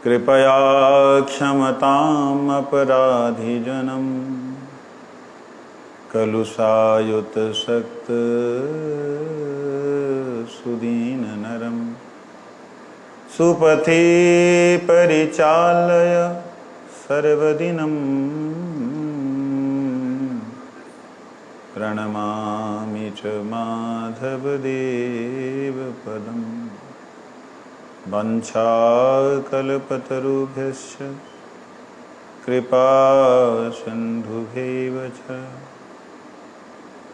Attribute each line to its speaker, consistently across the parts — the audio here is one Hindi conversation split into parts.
Speaker 1: कृपया क्षमताम् अपराधिजनम् कलुषायुत सक्त सुदीननरम् सुपथे परिचालय सर्वदिनम् प्रणमामि च माधवदेवपदम् वंशाकल्पतरुभ्यश्च कृपा सिन्धुभ्यैव च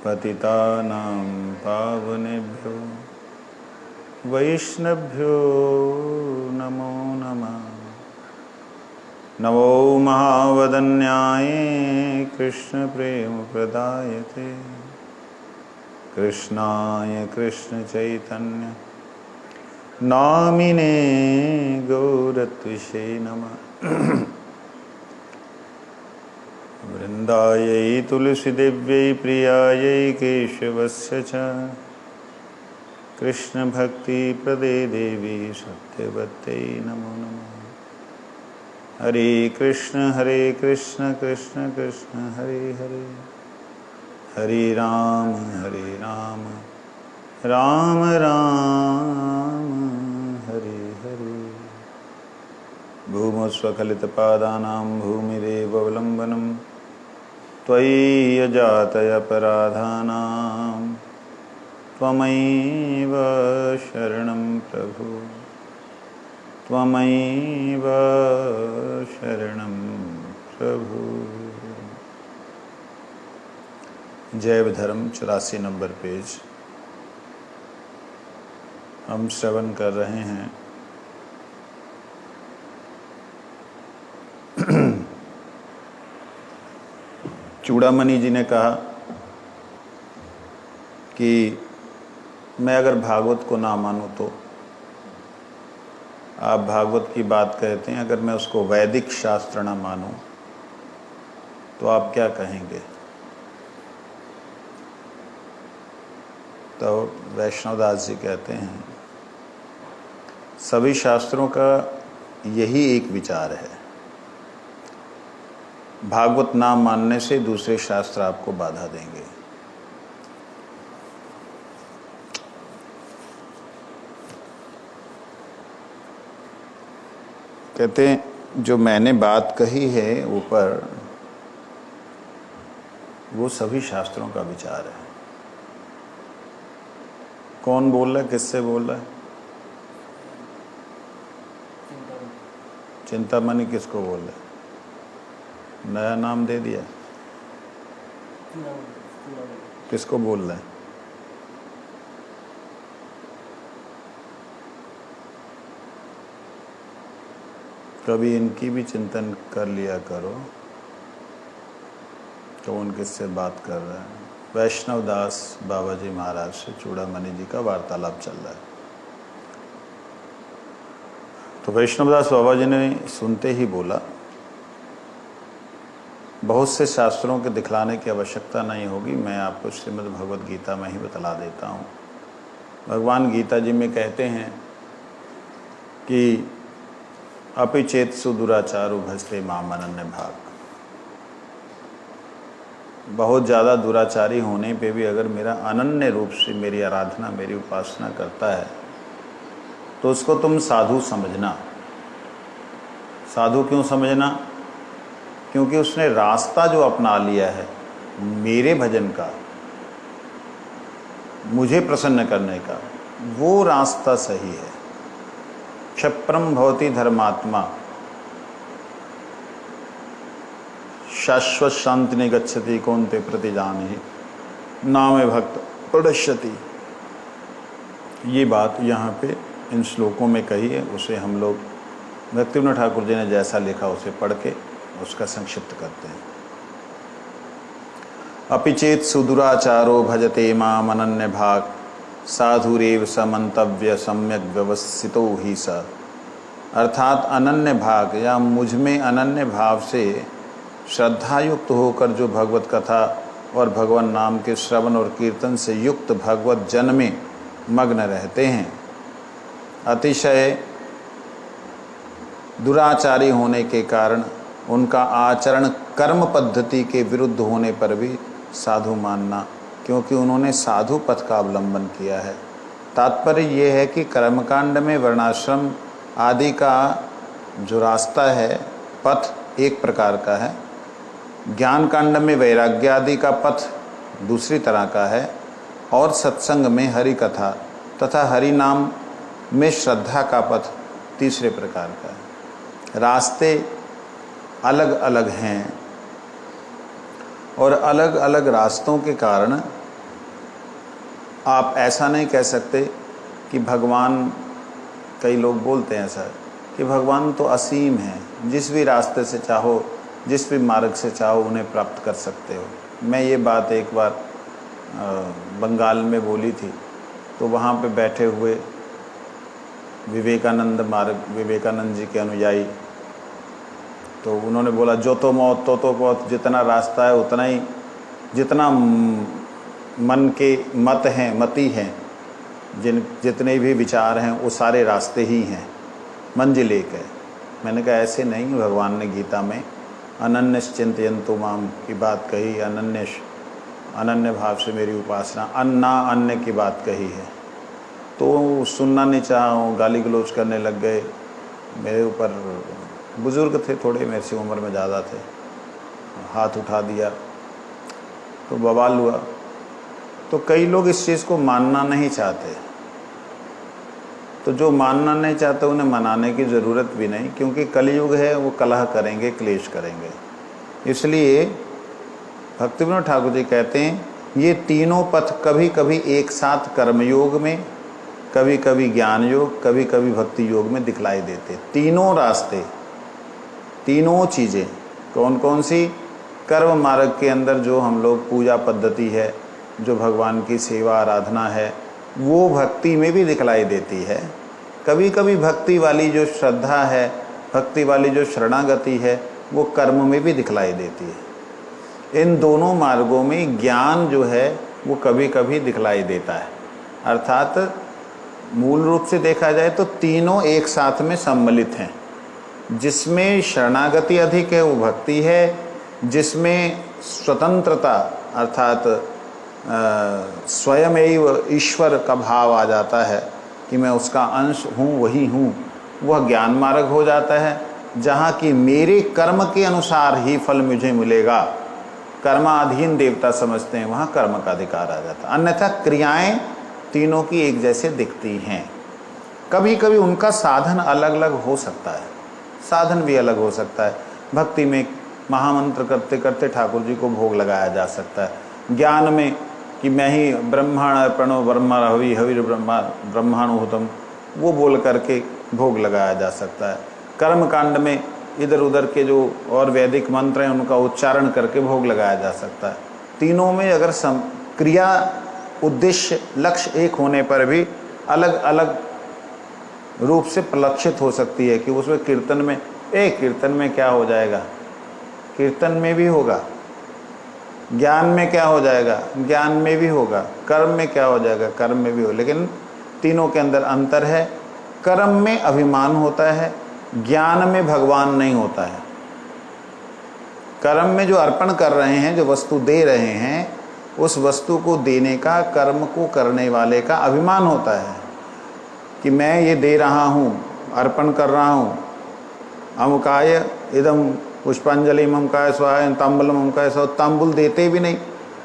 Speaker 1: पतितानां पावनेभ्यो वैष्णवभ्यो नमो नमः। नमो महावदन्याय कृष्णप्रेमप्रदायते कृष्णाय कृष्णचैतन्य नामिने गौरत्विषे नमः। वृन्दायै तुलसीदेव्यै प्रियायै केशवस्य च कृष्णभक्तिप्रदे देवी सत्यवत्यै नमो नमः। हरे कृष्ण कृष्ण कृष्ण हरे हरे, हरे राम राम राम हरे हरे। भूमौ स्वखलितपादानां भूमिरेवावलम्बनं त्वयि यजातयपराधानां त्वमैव शरणं प्रभु, त्वमैव शरणं प्रभु। जैव धर्म 84 नंबर पेज। हम श्रवण कर रहे हैं चूड़ामणि जी ने कहा कि मैं अगर भागवत को ना मानूं तो आप भागवत की बात कहते हैं, अगर मैं उसको वैदिक शास्त्र ना मानूं तो आप क्या कहेंगे? तो वैष्णवदास जी कहते हैं सभी शास्त्रों का यही एक विचार है, भागवत ना मानने से दूसरे शास्त्र आपको बाधा देंगे। कहते हैं जो मैंने बात कही है ऊपर, वो सभी शास्त्रों का विचार है। कौन बोल रहा है, किससे बोल रहा है? चिंतामणि किसको बोल रहा है? नया नाम दे दिया, किसको बोल रहा है? कभी इनकी भी चिंतन कर लिया करो, कौन किससे बात कर रहा है। वैष्णवदास बाबा जी महाराज से चूड़ामणि जी का वार्तालाप चल रहा है। तो वैष्णवदास बाबा जी ने सुनते ही बोला, बहुत से शास्त्रों के दिखलाने की आवश्यकता नहीं होगी, मैं आपको श्रीमद् भगवद गीता में ही बतला देता हूँ। भगवान गीता जी में कहते हैं कि अपि चेत सुदुराचारो भजते माम अनन्य भाग। बहुत ज़्यादा दुराचारी होने पे भी अगर मेरा अनन्य रूप से मेरी आराधना, मेरी उपासना करता है तो उसको तुम साधु समझना। साधु क्यों समझना? क्योंकि उसने रास्ता जो अपना लिया है मेरे भजन का, मुझे प्रसन्न करने का, वो रास्ता सही है। क्षिप्रम भवति धर्मात्मा शाश्वत शांति ने गच्छति कौन्ते प्रतिजाने नामे भक्त प्रणश्यति। ये बात यहाँ पे इन श्लोकों में कही है, उसे हम लोग भक्तिविनोद ठाकुर जी ने जैसा लिखा उसे पढ़ के उसका संक्षिप्त करते हैं। अपि चेत सुदुराचारो भजते माम अनन्य भाग साधुरेव समंतव्य सम्यक व्यवस्थितो ही स। अर्थात अनन्य भाग या मुझ में अनन्य भाव से श्रद्धायुक्त होकर जो भगवत कथा और भगवान नाम के श्रवण और कीर्तन से युक्त भगवत जन में मग्न रहते हैं, अतिशय दुराचारी होने के कारण उनका आचरण कर्म पद्धति के विरुद्ध होने पर भी साधु मानना, क्योंकि उन्होंने साधु पथ का अवलंबन किया है। तात्पर्य ये है कि कर्मकांड में वर्णाश्रम आदि का जो रास्ता है, पथ एक प्रकार का है, ज्ञान कांड में वैराग्य आदि का पथ दूसरी तरह का है, और सत्संग में हरि कथा तथा हरि नाम में श्रद्धा का पथ तीसरे प्रकार का है। रास्ते अलग अलग हैं और अलग अलग रास्तों के कारण आप ऐसा नहीं कह सकते कि भगवान, कई लोग बोलते हैं ऐसा कि भगवान तो असीम है, जिस भी रास्ते से चाहो, जिस भी मार्ग से चाहो उन्हें प्राप्त कर सकते हो। मैं ये बात एक बार बंगाल में बोली थी, तो वहाँ पे बैठे हुए विवेकानंद जी के अनुयायी, तो उन्होंने बोला जो तो मौत तो बहुत, जितना रास्ता है उतना ही, जितना मन के मत हैं, मति हैं, जितने भी विचार हैं वो सारे रास्ते ही हैं, मंजिल एक है। मैंने कहा ऐसे नहीं, भगवान ने गीता में अनन्यश चिंतयन्तु माम की बात कही, अनन्य भाव से मेरी उपासना, अन्ना अन्य की बात कही है। तो सुनना नहीं चाहा, गाली गलौज करने लग गए। मेरे ऊपर बुज़ुर्ग थे, थोड़े मेरे से उम्र में ज़्यादा थे, हाथ उठा दिया तो बवाल हुआ। तो कई लोग इस चीज़ को मानना नहीं चाहते, तो जो मानना नहीं चाहते उन्हें मनाने की ज़रूरत भी नहीं, क्योंकि कलयुग है, वो कलह करेंगे, क्लेश करेंगे। इसलिए भक्तिविनोद ठाकुर जी कहते हैं ये तीनों पथ कभी कभी एक साथ कर्मयोग में, कभी कभी ज्ञान योग, कभी कभी भक्ति योग में दिखलाई देते। तीनों रास्ते, तीनों चीज़ें कौन कौन सी? कर्म मार्ग के अंदर जो हम लोग पूजा पद्धति है, जो भगवान की सेवा आराधना है, वो भक्ति में भी दिखलाई देती है। कभी कभी भक्ति वाली जो श्रद्धा है, भक्ति वाली जो शरणागति है, वो कर्म में भी दिखलाई देती है। इन दोनों मार्गों में ज्ञान जो है वो कभी कभी दिखलाई देता है। अर्थात मूल रूप से देखा जाए तो तीनों एक साथ में सम्मिलित हैं। जिसमें शरणागति अधिक है वो भक्ति है, जिसमें स्वतंत्रता अर्थात स्वयं एव ईश्वर का भाव आ जाता है कि मैं उसका अंश हूँ, वही हूँ, वह ज्ञान मार्ग हो जाता है। जहाँ कि मेरे कर्म के अनुसार ही फल मुझे मिलेगा, कर्माधीन देवता समझते हैं, वहाँ कर्म का अधिकार आ जाता है। अन्यथा क्रियाएं तीनों की एक जैसे दिखती हैं। कभी कभी उनका साधन अलग अलग हो सकता है, साधन भी अलग हो सकता है। भक्ति में महामंत्र करते करते ठाकुर जी को भोग लगाया जा सकता है। ज्ञान में कि मैं ही ब्रह्माण प्रणो ब्रह्मा हवि हविर ब्रह्माणुहुतम, वो बोल करके भोग लगाया जा सकता है। कर्म कांड में इधर उधर के जो और वैदिक मंत्र हैं उनका उच्चारण करके भोग लगाया जा सकता है। तीनों में अगर क्रिया उद्देश्य लक्ष्य एक होने पर भी अलग अलग रूप से प्रलक्षित हो सकती है कि उसमें कीर्तन में कीर्तन में क्या हो जाएगा, कीर्तन में भी होगा। ज्ञान में क्या हो जाएगा, ज्ञान में भी होगा। कर्म में क्या हो जाएगा, कर्म में भी हो। लेकिन तीनों के अंदर अंतर है। कर्म में अभिमान होता है, ज्ञान में भगवान नहीं होता है। कर्म में जो अर्पण कर रहे हैं, जो वस्तु दे रहे हैं, उस वस्तु को देने का कर्म को करने वाले का अभिमान होता है कि मैं ये दे रहा हूँ, अर्पण कर रहा हूँ। अमुकाय इदम पुष्पांजलि ममकाय स्वाहा तांबुलम ममकाय स्वाहा। तांबुल देते भी नहीं,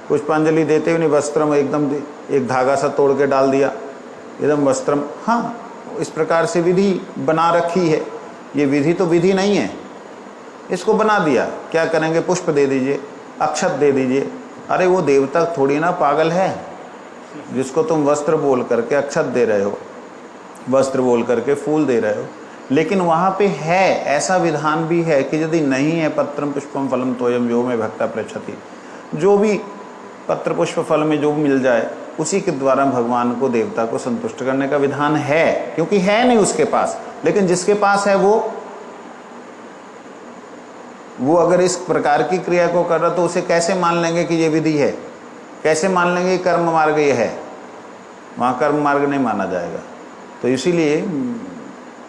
Speaker 1: पुष्पांजलि देते भी नहीं, वस्त्रम एकदम एक धागा सा तोड़ के डाल दिया, एकदम वस्त्रम। हाँ, इस प्रकार से विधि बना रखी है। ये विधि तो विधि नहीं है, इसको बना दिया। क्या करेंगे, पुष्प दे दीजिए, अक्षत दे दीजिए। अरे वो देवता थोड़ी ना पागल है जिसको तुम वस्त्र बोल करके अक्षत दे रहे हो, वस्त्र बोल करके फूल दे रहे हो। लेकिन वहाँ पे है, ऐसा विधान भी है कि यदि नहीं है पत्रम पुष्पम फलम तोयम यो में भक्ता पृच्छति, जो भी पत्र पुष्प फल में जो मिल जाए उसी के द्वारा भगवान को, देवता को संतुष्ट करने का विधान है। क्योंकि है नहीं उसके पास, लेकिन जिसके पास है वो अगर इस प्रकार की क्रिया को कर रहा तो उसे कैसे मान लेंगे कि ये विधि है, कैसे मान लेंगे कि कर्म मार्ग ये है। वहाँ कर्म मार्ग नहीं माना जाएगा। तो इसीलिए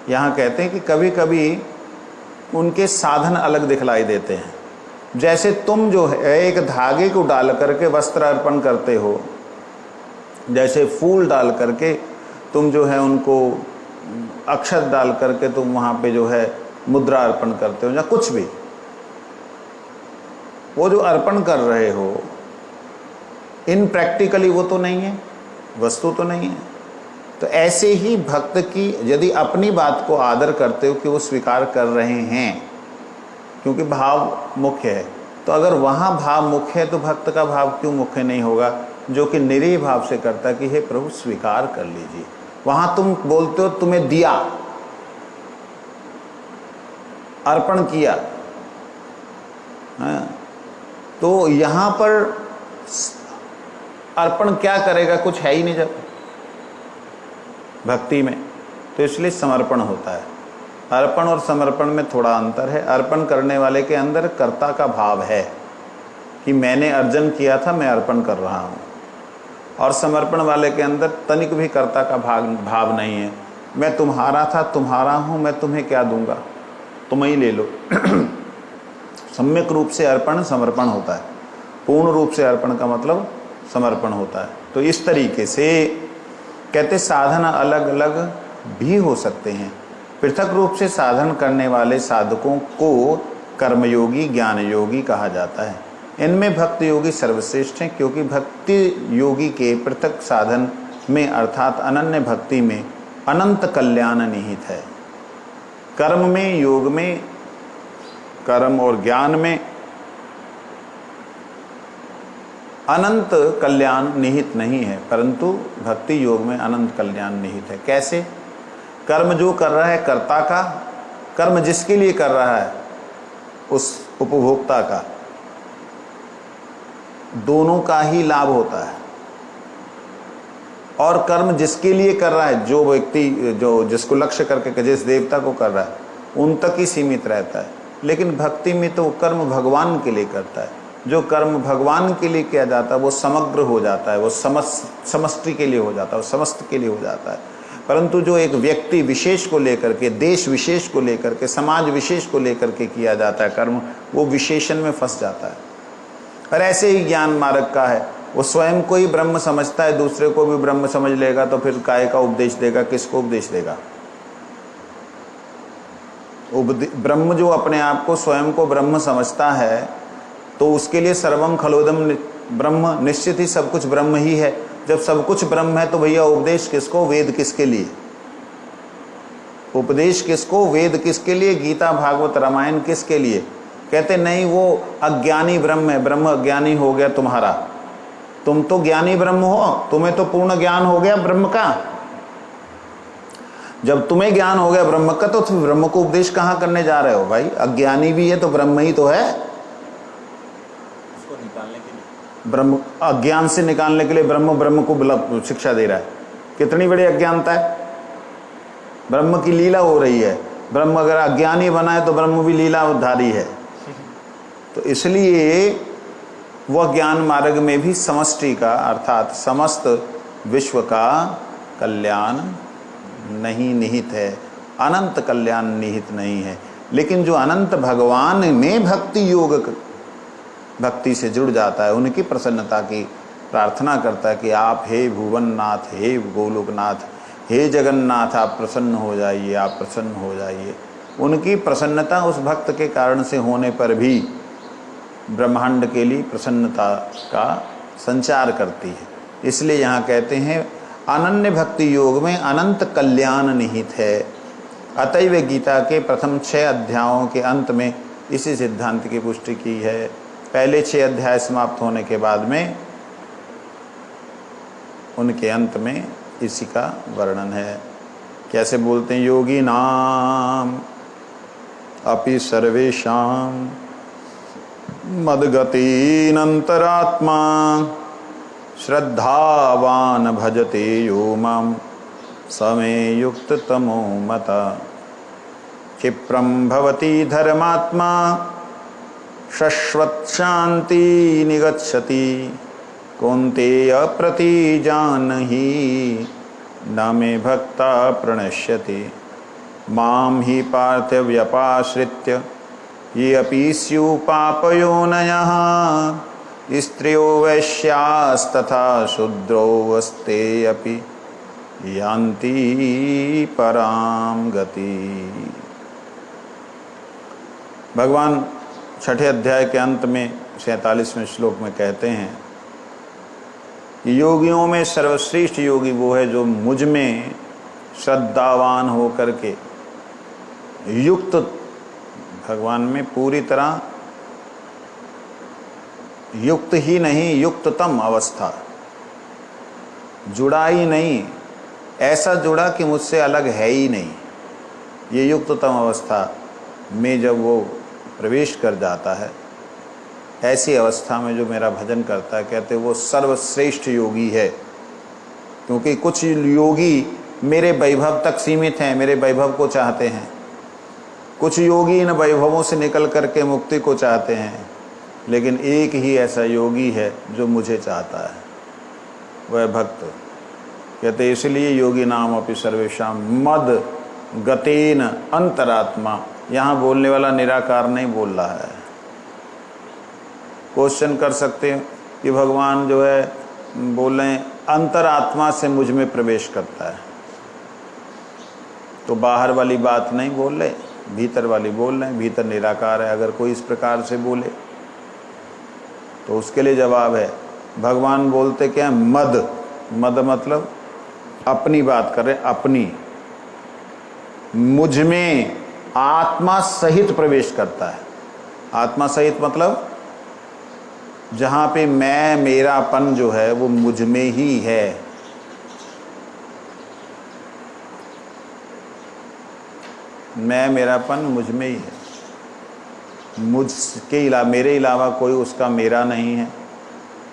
Speaker 1: यहाँ कहते हैं कि कभी कभी उनके साधन अलग दिखलाई देते हैं। जैसे तुम जो है एक धागे को डाल करके वस्त्र अर्पण करते हो, जैसे फूल डाल करके तुम जो है उनको अक्षत डाल करके तुम वहाँ पे जो है मुद्रा अर्पण करते हो या कुछ भी, वो जो अर्पण कर रहे हो इन प्रैक्टिकली वो तो नहीं है, वस्तु तो नहीं है। तो ऐसे ही भक्त की यदि अपनी बात को आदर करते हो कि वो स्वीकार कर रहे हैं, क्योंकि भाव मुख्य है, तो अगर वहाँ भाव मुख्य है तो भक्त का भाव क्यों मुख्य नहीं होगा, जो कि निरीह भाव से करता है कि हे प्रभु स्वीकार कर लीजिए। वहाँ तुम बोलते हो तुम्हें दिया, अर्पण किया, हाँ, तो यहाँ पर अर्पण क्या करेगा, कुछ है ही नहीं जब भक्ति में, तो इसलिए समर्पण होता है। अर्पण और समर्पण में थोड़ा अंतर है। अर्पण करने वाले के अंदर कर्ता का भाव है कि मैंने अर्जन किया था, मैं अर्पण कर रहा हूँ, और समर्पण वाले के अंदर तनिक भी कर्ता का भाव नहीं है। मैं तुम्हारा था, तुम्हारा हूँ, मैं तुम्हें क्या दूंगा, तुम ही ले लो। सम्यक रूप से अर्पण समर्पण होता है, पूर्ण रूप से अर्पण का मतलब समर्पण होता है। तो इस तरीके से कहते साधन अलग अलग भी हो सकते हैं। पृथक रूप से साधन करने वाले साधकों को कर्मयोगी ज्ञान योगी कहा जाता है। इनमें भक्ति योगी सर्वश्रेष्ठ हैं, क्योंकि भक्ति योगी के पृथक साधन में अर्थात अनन्य भक्ति में अनंत कल्याण निहित है। कर्म में, योग में, कर्म और ज्ञान में अनंत कल्याण निहित नहीं है, परंतु भक्ति योग में अनंत कल्याण निहित है। कैसे? कर्म जो कर रहा है कर्ता का, कर्म जिसके लिए कर रहा है उस उपभोक्ता का, दोनों का ही लाभ होता है। और कर्म जिसके लिए कर रहा है, जो व्यक्ति जो जिसको लक्ष्य करके जिस देवता को कर रहा है, उन तक ही सीमित रहता है। लेकिन भक्ति में तो कर्म भगवान के लिए करता है। जो कर्म भगवान के लिए किया जाता है वो समग्र हो जाता है, वो समष्टि के लिए हो जाता है, वो समस्त के लिए हो जाता है। परंतु जो एक व्यक्ति विशेष को लेकर के, देश विशेष को लेकर के, समाज विशेष को लेकर के किया जाता है कर्म, वो विशेषण में फंस जाता है। और ऐसे ही ज्ञान मार्ग का है, वो स्वयं को ही ब्रह्म समझता है, दूसरे को भी ब्रह्म समझ लेगा, तो फिर काय का उपदेश देगा, किसको उपदेश देगा? ब्रह्म जो अपने आप को स्वयं को ब्रह्म समझता है, तो उसके लिए सर्वम खलोदम ब्रह्म, निश्चित ही सब कुछ ब्रह्म ही है। जब सब कुछ ब्रह्म है तो भैया उपदेश किसको, वेद किसके लिए? उपदेश किसको, वेद किसके लिए, गीता भागवत रामायण किसके लिए? कहते नहीं वो अज्ञानी ब्रह्म है, ब्रह्म अज्ञानी हो गया तुम्हारा। तुम तो ज्ञानी ब्रह्म हो, तुम्हें तो पूर्ण ज्ञान हो गया ब्रह्म का। जब तुम्हें ज्ञान हो गया ब्रह्म का, तो तुम ब्रह्म को उपदेश कहाँ करने जा रहे हो भाई? अज्ञानी भी है तो ब्रह्म ही तो है। उसको निकालने के लिए ब्रह्म, अज्ञान से निकालने के लिए ब्रह्म को शिक्षा दे रहा है। कितनी बड़ी अज्ञानता है। ब्रह्म की लीला हो रही है। ब्रह्म अगर अज्ञानी बनाए तो ब्रह्म भी लीला उद्धारी है। तो इसलिए वह ज्ञान मार्ग में भी समष्टि का अर्थात समस्त विश्व का कल्याण नहीं निहित है, अनंत कल्याण निहित नहीं है। लेकिन जो अनंत भगवान में भक्ति योग भक्ति से जुड़ जाता है, उनकी प्रसन्नता की प्रार्थना करता है कि आप हे भुवननाथ, हे गोलोकनाथ, हे जगन्नाथ, आप प्रसन्न हो जाइए, आप प्रसन्न हो जाइए। उनकी प्रसन्नता उस भक्त के कारण से होने पर भी ब्रह्मांड के लिए प्रसन्नता का संचार करती है। इसलिए यहाँ कहते हैं अनन्य भक्ति योग में अनंत कल्याण निहित है। अतएव गीता के प्रथम 6 अध्यायों के अंत में इसी सिद्धांत की पुष्टि की है। पहले 6 अध्याय समाप्त होने के बाद में उनके अंत में इसी का वर्णन है। कैसे बोलते हैं? योगी नाम अपि सर्वेषां मद्गतिनन्तरात्मा श्रद्धावान भजते यो मां समे युक्ततमो मता। क्षिप्रं भवति धर्मात्मा शश्वत् शान्ति निगच्छति कौन्तेय प्रतिजानहि न मे भक्ता प्रणश्यति। मां हि पार्थव्यपाश्रित्य ये अपि स्युः पापयोनयः स्त्रियो वैश्यास्तथा शूद्रो वस्ते अपि यान्ति परां गति। भगवान छठे अध्याय के अंत में 47वें श्लोक में कहते हैं कि योगियों में सर्वश्रेष्ठ योगी वो है जो मुझ में श्रद्धावान होकर के युक्त, भगवान में पूरी तरह युक्त ही नहीं, युक्ततम अवस्था, जुड़ा ही नहीं, ऐसा जुड़ा कि मुझसे अलग है ही नहीं, ये युक्ततम अवस्था में जब वो प्रवेश कर जाता है, ऐसी अवस्था में जो मेरा भजन करता है, कहते वो सर्वश्रेष्ठ योगी है। क्योंकि कुछ योगी मेरे वैभव तक सीमित हैं, मेरे वैभव को चाहते हैं, कुछ योगी इन वैभवों से निकल करके मुक्ति को चाहते हैं, लेकिन एक ही ऐसा योगी है जो मुझे चाहता है, वह भक्त। कहते इसलिए योगी नाम अपि सर्वेषां मद गतेन अंतरात्मा। यहाँ बोलने वाला निराकार नहीं बोल रहा है। क्वेश्चन कर सकते हैं कि भगवान जो है बोल रहे हैं अंतरात्मा से मुझ में प्रवेश करता है, तो बाहर वाली बात नहीं बोल रहे, भीतर वाली बोल रहे हैं। भीतर निराकार है। अगर कोई इस प्रकार से बोले तो उसके लिए जवाब है, भगवान बोलते क्या है? मद। मद मतलब अपनी बात कर रहे, अपनी, मुझ में आत्मा सहित प्रवेश करता है। आत्मा सहित मतलब जहाँ पे मैं, मेरापन जो है वो मुझ में ही है। मैं, मेरापन मुझ में ही है। मुझके अलावा, मेरे अलावा कोई उसका मेरा नहीं है,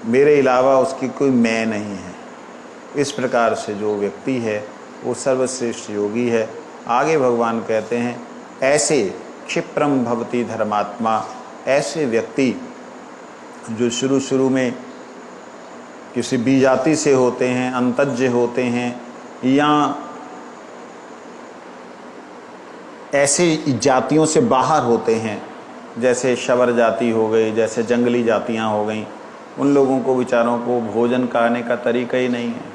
Speaker 1: मेरे अलावा उसकी कोई मैं नहीं है। इस प्रकार से जो व्यक्ति है वो सर्वश्रेष्ठ योगी है। आगे भगवान कहते हैं ऐसे क्षिप्रम भवति धर्मात्मा, ऐसे व्यक्ति जो शुरू में किसी बीजाति से होते हैं, अंतज्य होते हैं, या ऐसी जातियों से बाहर होते हैं, जैसे शबर जाति हो गई, जैसे जंगली जातियां हो गई, उन लोगों को बेचारों को भोजन खाने का तरीका ही नहीं है,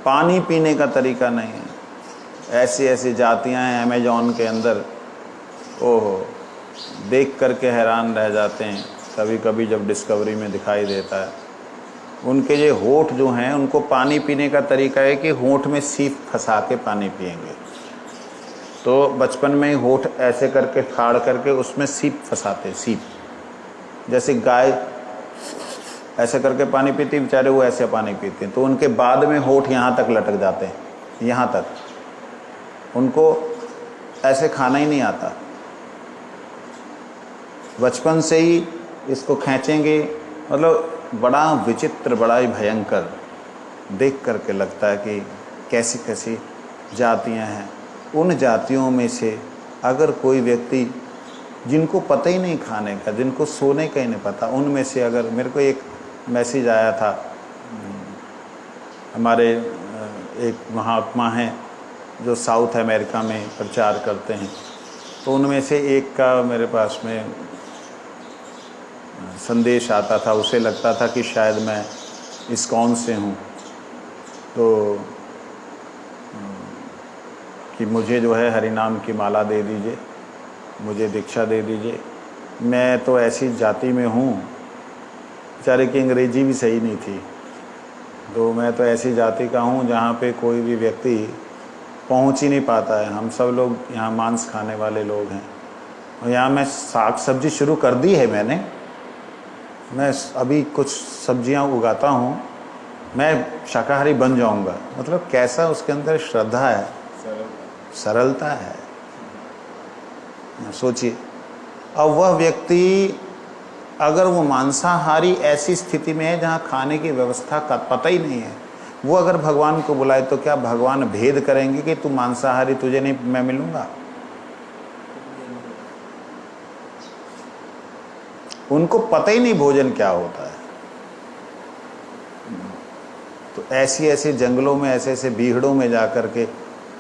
Speaker 1: पानी पीने का तरीका नहीं है। ऐसी ऐसी जातियां हैं अमेजोन के अंदर, ओहो, देख करके हैरान रह जाते हैं कभी कभी जब डिस्कवरी में दिखाई देता है। उनके ये होठ जो हैं, उनको पानी पीने का तरीका है कि होठ में सीप फंसा के पानी पिएंगे। तो बचपन में ही होठ ऐसे करके फाड़ करके उसमें सीप फंसाते, सीप, जैसे गाय ऐसे करके पानी पीती, बेचारे वो ऐसे पानी पीते हैं। तो उनके बाद में होठ यहाँ तक लटक जाते हैं, यहाँ तक। उनको ऐसे खाना ही नहीं आता, बचपन से ही इसको खींचेंगे। मतलब बड़ा विचित्र, बड़ा ही भयंकर, देख करके लगता है कि कैसी कैसी जातियां हैं। उन जातियों में से अगर कोई व्यक्ति जिनको पता ही नहीं खाने का, जिनको सोने का ही नहीं पता, उनमें से अगर, मेरे को एक मैसेज आया था, हमारे एक महात्मा हैं जो साउथ अमेरिका में प्रचार करते हैं, तो उनमें से एक का मेरे पास में संदेश आता था। उसे लगता था कि शायद मैं इस्कॉन से हूँ, तो कि मुझे जो है हरि नाम की माला दे दीजिए, मुझे दीक्षा दे दीजिए। मैं तो ऐसी जाति में हूँ, बेचारे की अंग्रेजी भी सही नहीं थी, तो मैं तो ऐसी जाति का हूँ जहाँ पे कोई भी व्यक्ति पहुँच ही नहीं पाता है। हम सब लोग यहाँ मांस खाने वाले लोग हैं, और यहाँ मैं साग सब्जी शुरू कर दी है मैंने, मैं अभी कुछ सब्जियाँ उगाता हूँ, मैं शाकाहारी बन जाऊँगा। मतलब कैसा उसके अंदर श्रद्धा है, सरलता है। सोचिए, अब वह व्यक्ति अगर वो मांसाहारी ऐसी स्थिति में है जहाँ खाने की व्यवस्था का पता ही नहीं है, वो अगर भगवान को बुलाए तो क्या भगवान भेद करेंगे कि तू मांसाहारी, तुझे नहीं मैं मिलूंगा? उनको पता ही नहीं भोजन क्या होता है। तो ऐसी ऐसी जंगलों में, ऐसे ऐसे बीहड़ों में जा कर के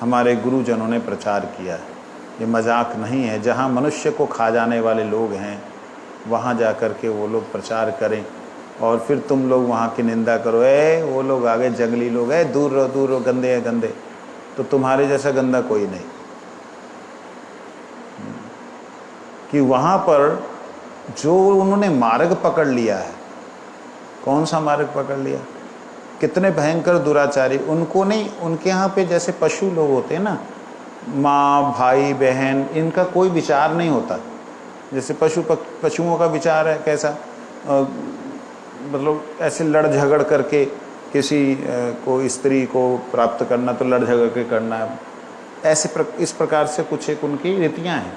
Speaker 1: हमारे गुरुजनों ने प्रचार किया है। ये मजाक नहीं है। जहाँ मनुष्य को खा जाने वाले लोग हैं वहाँ जा कर के वो लोग प्रचार करें और फिर तुम लोग वहाँ की निंदा करो, वो लोग आ गए जंगली लोग, दूर रहो गंदे हैं गंदे। तो तुम्हारे जैसा गंदा कोई नहीं। कि वहाँ पर जो उन्होंने मार्ग पकड़ लिया है, कौन सा मार्ग पकड़ लिया, कितने भयंकर दुराचारी, उनको नहीं, उनके यहाँ पे जैसे पशु लोग होते हैं ना, माँ भाई बहन, इनका कोई विचार नहीं होता। जैसे पशुओं का विचार है कैसा, मतलब ऐसे लड़ झगड़ करके किसी को, स्त्री को प्राप्त करना तो लड़ झगड़ के करना है, इस प्रकार से कुछ एक उनकी रीतियाँ हैं।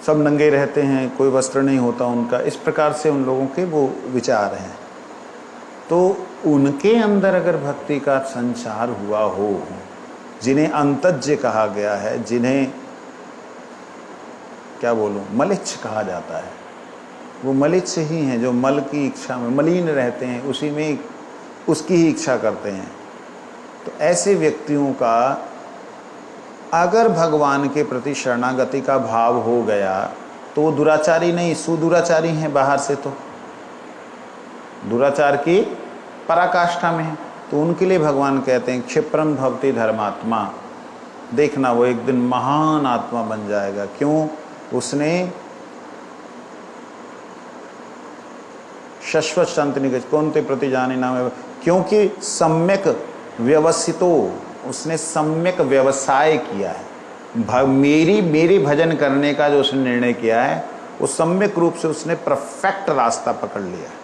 Speaker 1: सब नंगे रहते हैं, कोई वस्त्र नहीं होता उनका, इस प्रकार से उन लोगों के वो विचार हैं। तो उनके अंदर अगर भक्ति का संचार हुआ हो, जिन्हें अंतज्य कहा गया है, जिन्हें क्या बोलूं, मलिच्छ कहा जाता है, वो मलिच्छ ही हैं जो मल की इच्छा में मलिन रहते हैं, उसी में उसकी ही इच्छा करते हैं। तो ऐसे व्यक्तियों का अगर भगवान के प्रति शरणागति का भाव हो गया तो वो दुराचारी नहीं, सुदुराचारी हैं बाहर से, तो दुराचार की पराकाष्ठा में है। तो उनके लिए भगवान कहते हैं क्षिप्रम भवति धर्मात्मा, देखना वो एक दिन महान आत्मा बन जाएगा। क्यों? उसने शश्वत शांति निगज कौन ते प्रति जाने नाम, क्योंकि सम्यक व्यवस्थितो, उसने सम्यक व्यवसाय किया है। मेरी भजन करने का जो उसने निर्णय किया है वो सम्यक रूप से उसने परफेक्ट रास्ता पकड़ लिया है।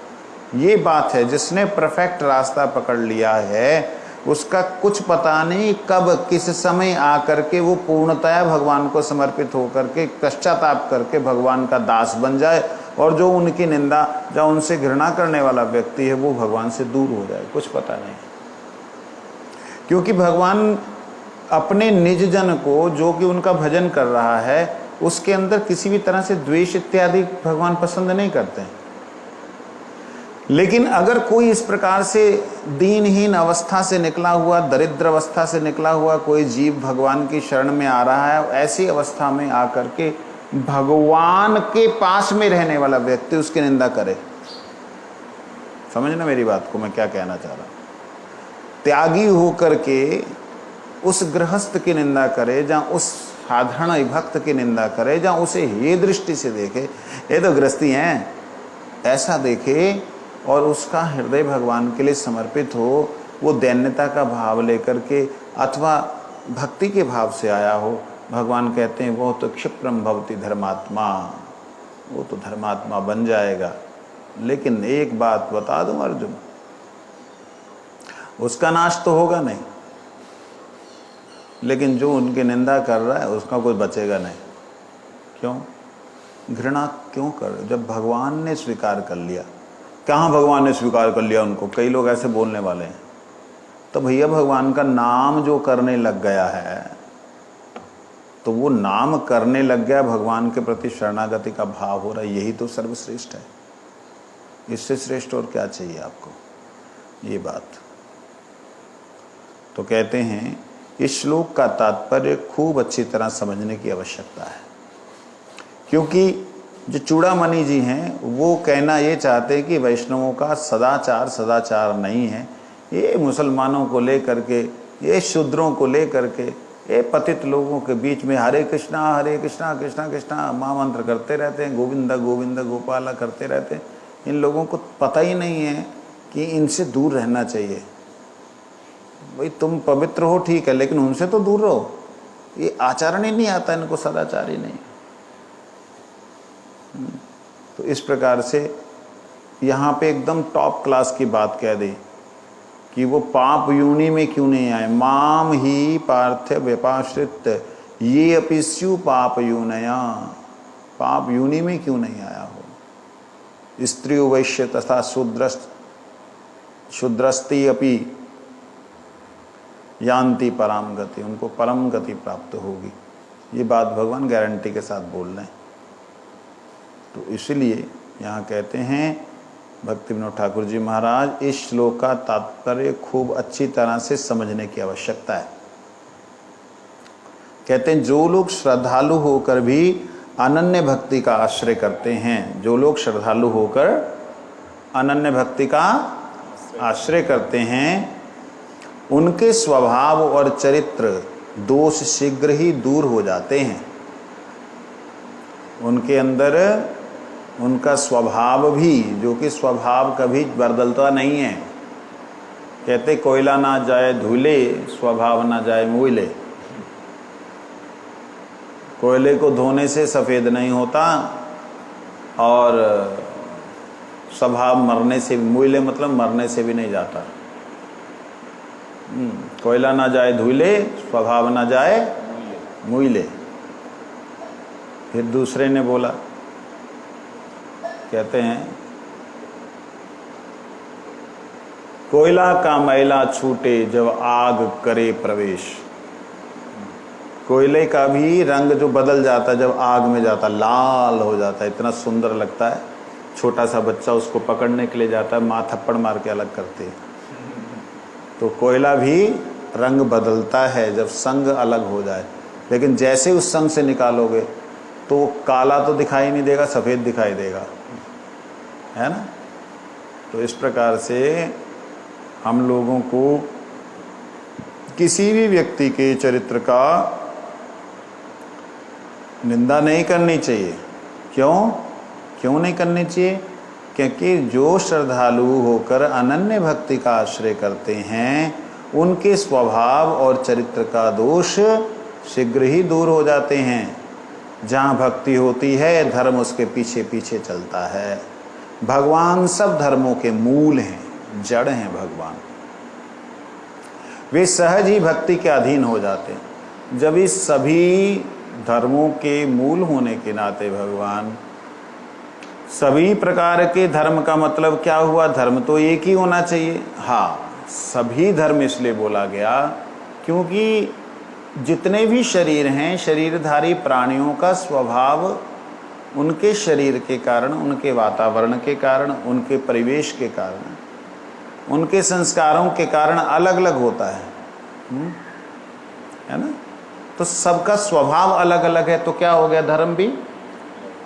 Speaker 1: ये बात है, जिसने परफेक्ट रास्ता पकड़ लिया है उसका कुछ पता नहीं कब किस समय आकर के वो पूर्णतया भगवान को समर्पित होकर के पश्चाताप करके भगवान का दास बन जाए, और जो उनकी निंदा, जो उनसे घृणा करने वाला व्यक्ति है वो भगवान से दूर हो जाए, कुछ पता नहीं। क्योंकि भगवान अपने निज जन को, जो कि उनका भजन कर रहा है, उसके अंदर किसी भी तरह से द्वेष इत्यादि भगवान पसंद नहीं करते हैं। लेकिन अगर कोई इस प्रकार से दीनहीन अवस्था से निकला हुआ, दरिद्र अवस्था से निकला हुआ कोई जीव भगवान की शरण में आ रहा है, ऐसी अवस्था में आकर के भगवान के पास में रहने वाला व्यक्ति उसकी निंदा करे, समझना मेरी बात को मैं क्या कहना चाह रहा हूं। त्यागी होकर के उस गृहस्थ की निंदा करे, जहाँ उस साधारण भक्त की निंदा करे, जहाँ उसे ये दृष्टि से देखे ये तो गृहस्थी हैं, ऐसा देखे, और उसका हृदय भगवान के लिए समर्पित हो, वो दैन्यता का भाव लेकर के अथवा भक्ति के भाव से आया हो, भगवान कहते हैं वो तो क्षिप्रम भवति धर्मात्मा, वो तो धर्मात्मा बन जाएगा। लेकिन एक बात बता दूं अर्जुन, उसका नाश तो होगा नहीं, लेकिन जो उनकी निंदा कर रहा है उसका कोई बचेगा नहीं। क्यों? घृणा क्यों कर? जब भगवान ने स्वीकार कर लिया, कहाँ भगवान ने स्वीकार कर लिया उनको? कई लोग ऐसे बोलने वाले हैं। तो भैया भगवान का नाम जो करने लग गया है, तो वो नाम करने लग गया, भगवान के प्रति शरणागति का भाव हो रहा है, यही तो सर्वश्रेष्ठ है। इससे श्रेष्ठ और क्या चाहिए आपको? ये बात तो कहते हैं इस श्लोक का तात्पर्य खूब अच्छी तरह समझने की आवश्यकता है। क्योंकि जो चूड़ामणि जी हैं वो कहना ये चाहते हैं कि वैष्णवों का सदाचार नहीं है, ये मुसलमानों को लेकर के, ये शूद्रों को लेकर के, ये पतित लोगों के बीच में हरे कृष्णा कृष्णा कृष्णा महामंत्र करते रहते हैं, गोविंदा गोविंदा गोपाला करते रहते हैं। इन लोगों को पता ही नहीं है कि इनसे दूर रहना चाहिए। भाई तुम पवित्र हो ठीक है, लेकिन उनसे तो दूर रहो। ये आचरण ही नहीं आता इनको, सदाचार ही नहीं। तो इस प्रकार से यहाँ पे एकदम टॉप क्लास की बात कह दी कि वो पाप योनि में क्यों नहीं आए। माम ही पार्थ व्यपाश्रित ये अपिस्यु पाप योनया, पाप योनि में क्यों नहीं आया हो। स्त्री वैश्य तथा शूद्रस्ती अपि यान्ति परम गति, उनको परम गति प्राप्त होगी। ये बात भगवान गारंटी के साथ बोल रहे हैं। तो इसलिए यहाँ कहते हैं भक्ति विनोद ठाकुर जी महाराज, इस श्लोक का तात्पर्य खूब अच्छी तरह से समझने की आवश्यकता है। कहते हैं जो लोग श्रद्धालु होकर भी अनन्य भक्ति का आश्रय करते हैं, जो लोग श्रद्धालु होकर अनन्य भक्ति का आश्रय करते हैं, उनके स्वभाव और चरित्र दोष शीघ्र ही दूर हो जाते हैं। उनके अंदर उनका स्वभाव भी, जो कि स्वभाव कभी बदलता नहीं है, कहते कोयला ना जाए धूले, स्वभाव ना जाए मूले। कोयले को धोने से सफ़ेद नहीं होता और स्वभाव मरने से, मूले मतलब मरने से भी नहीं जाता। कोयला ना जाए धूले, स्वभाव ना जाए मूले। फिर दूसरे ने बोला, कहते हैं कोयला का मैला छूटे जब आग करे प्रवेश। कोयले का भी रंग जो बदल जाता है जब आग में जाता, लाल हो जाता है, इतना सुंदर लगता है। छोटा सा बच्चा उसको पकड़ने के लिए जाता है, माँ थप्पड़ मार के अलग करती है। तो कोयला भी रंग बदलता है जब संग अलग हो जाए, लेकिन जैसे उस संग से निकालोगे तो काला तो दिखाई नहीं देगा, सफ़ेद दिखाई देगा, है ना। तो इस प्रकार से हम लोगों को किसी भी व्यक्ति के चरित्र का निंदा नहीं करनी चाहिए। क्यों नहीं करनी चाहिए? क्योंकि जो श्रद्धालु होकर अनन्य भक्ति का आश्रय करते हैं, उनके स्वभाव और चरित्र का दोष शीघ्र ही दूर हो जाते हैं। जहाँ भक्ति होती है, धर्म उसके पीछे पीछे चलता है। भगवान सब धर्मों के मूल हैं, जड़ हैं भगवान। वे सहज ही भक्ति के अधीन हो जाते हैं। जब इस सभी धर्मों के मूल होने के नाते भगवान, सभी प्रकार के धर्म का मतलब क्या हुआ? धर्म तो एक ही होना चाहिए। हाँ, सभी धर्म इसलिए बोला गया क्योंकि जितने भी शरीर हैं, शरीरधारी प्राणियों का स्वभाव उनके शरीर के कारण, उनके वातावरण के कारण, उनके परिवेश के कारण, उनके संस्कारों के कारण अलग अलग होता है ना। तो सबका स्वभाव अलग अलग है, तो क्या हो गया? धर्म भी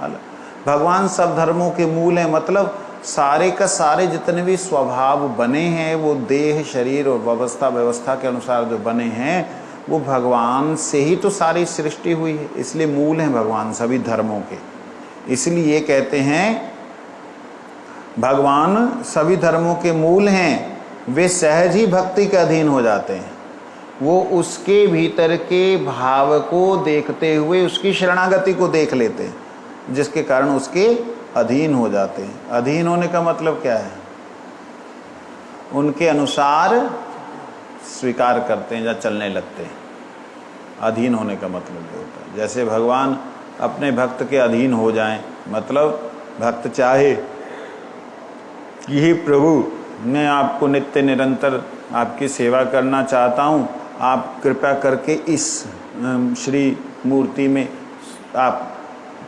Speaker 1: अलग। भगवान सब धर्मों के मूल हैं, मतलब सारे का सारे जितने भी स्वभाव बने हैं वो देह, शरीर और व्यवस्था के अनुसार जो बने हैं वो भगवान से ही तो सारी सृष्टि हुई है। इसलिए मूल हैं भगवान सभी धर्मों के। इसलिए कहते हैं भगवान सभी धर्मों के मूल हैं, वे सहज ही भक्ति के अधीन हो जाते हैं। वो उसके भीतर के भाव को देखते हुए उसकी शरणागति को देख लेते हैं, जिसके कारण उसके अधीन हो जाते हैं। अधीन होने का मतलब क्या है? उनके अनुसार स्वीकार करते हैं या चलने लगते हैं। अधीन होने का मतलब ये होता है। जैसे भगवान अपने भक्त के अधीन हो जाएं, मतलब भक्त चाहे कि हे प्रभु, मैं आपको नित्य निरंतर आपकी सेवा करना चाहता हूँ, आप कृपा करके इस श्री मूर्ति में आप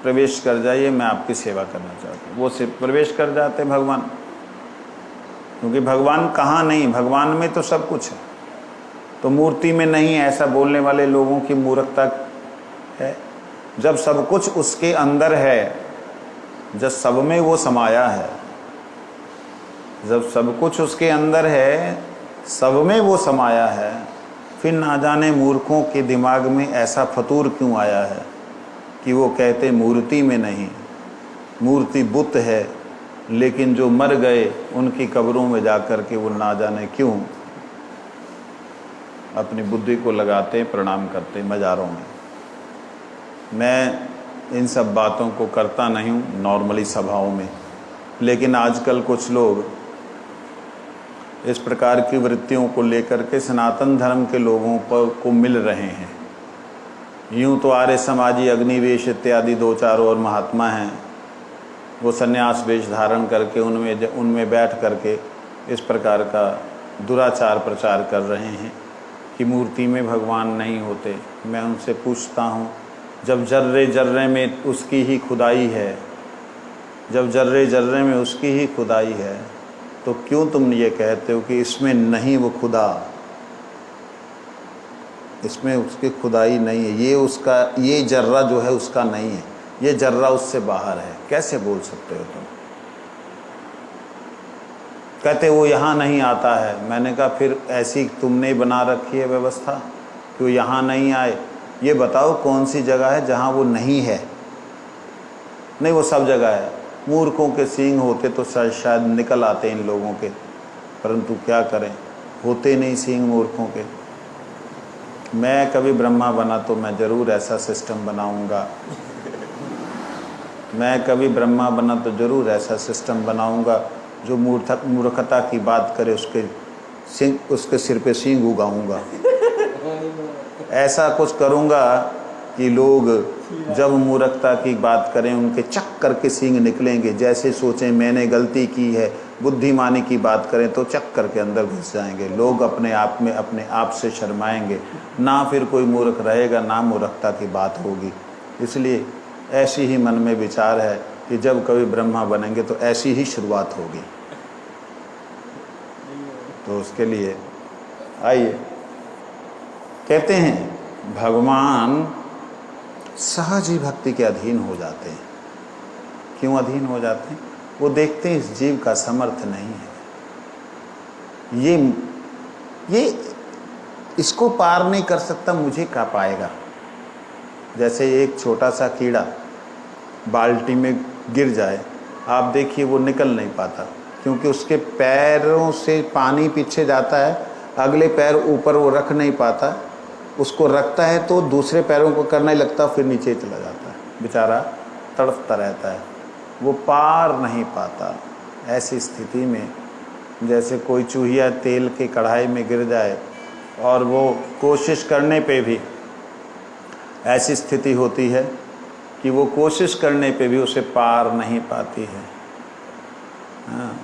Speaker 1: प्रवेश कर जाइए, मैं आपकी सेवा करना चाहता हूँ। वो से प्रवेश कर जाते भगवान, क्योंकि भगवान कहाँ नहीं, भगवान में तो सब कुछ है, तो मूर्ति में नहीं है। ऐसा बोलने वाले लोगों की मूर्खता है। जब सब कुछ उसके अंदर है, जब सब में वो समाया है, जब सब कुछ उसके अंदर है, सब में वो समाया है, फिर ना जाने मूर्खों के दिमाग में ऐसा फतूर क्यों आया है कि वो कहते मूर्ति में नहीं, मूर्ति बुत है, लेकिन जो मर गए उनकी कब्रों में जाकर के वो ना जाने क्यों अपनी बुद्धि को लगाते, प्रणाम करते मज़ारों में। मैं इन सब बातों को करता नहीं हूँ नॉर्मली सभाओं में, लेकिन आजकल कुछ लोग इस प्रकार की वृत्तियों को लेकर के सनातन धर्म के लोगों पर को मिल रहे हैं। यूँ तो आर्य समाजी, अग्निवेश इत्यादि दो चार और महात्मा हैं, वो सन्यास वेश धारण करके उनमें बैठ करके इस प्रकार का दुराचार प्रचार कर रहे हैं कि मूर्ति में भगवान नहीं होते। मैं उनसे पूछता हूँ, जब जर्रे जर्रे में उसकी ही खुदाई है, जब जर्रे जर्रे में उसकी ही खुदाई है, तो क्यों तुम ये कहते हो कि इसमें नहीं वो खुदा? इसमें उसकी खुदाई नहीं है, ये उसका, ये जर्रा जो है उसका नहीं है, ये जर्रा उससे बाहर है। कैसे बोल सकते हो तुम? कहते वो यहाँ नहीं आता है। मैंने कहा फिर ऐसी तुमने बना रखी है व्यवस्था कि वो यहाँ नहीं आए? ये बताओ कौन सी जगह है जहाँ वो नहीं है? नहीं, वो सब जगह है। मूर्खों के सींग होते तो शायद निकल आते इन लोगों के, परंतु क्या करें, होते नहीं सींग मूर्खों के। मैं कभी ब्रह्मा बना तो मैं ज़रूर ऐसा सिस्टम बनाऊंगा, मैं कभी ब्रह्मा बना तो ज़रूर ऐसा सिस्टम बनाऊंगा जो मूर्खता की बात करे उसके सिर पे सींग उगाऊंगा। ऐसा कुछ करूंगा कि लोग जब मूर्खता की बात करें उनके चक करके सींग निकलेंगे। जैसे सोचें मैंने गलती की है, बुद्धिमानी की बात करें तो चक करके अंदर घुस जाएंगे। लोग अपने आप में अपने आप से शर्माएंगे, ना फिर कोई मूर्ख रहेगा, ना मूर्खता की बात होगी। इसलिए ऐसी ही मन में विचार है कि जब कभी ब्रह्मा बनेंगे तो ऐसी ही शुरुआत होगी। तो उसके लिए आइए, कहते हैं भगवान सहज ही भक्ति के अधीन हो जाते हैं। क्यों अधीन हो जाते हैं? वो देखते हैं इस जीव का समर्थ नहीं है, ये इसको पार नहीं कर सकता, मुझे क्या पाएगा। जैसे एक छोटा सा कीड़ा बाल्टी में गिर जाए, आप देखिए वो निकल नहीं पाता, क्योंकि उसके पैरों से पानी पीछे जाता है, अगले पैर ऊपर वो रख नहीं पाता। उसको रखता है तो दूसरे पैरों को करने लगता, फिर नीचे चला जाता है, बेचारा तड़पता रहता है, वो पार नहीं पाता। ऐसी स्थिति में जैसे कोई चूहिया तेल की कढ़ाई में गिर जाए और वो कोशिश करने पे भी ऐसी स्थिति होती है कि वो कोशिश करने पे भी उसे पार नहीं पाती है। हाँ,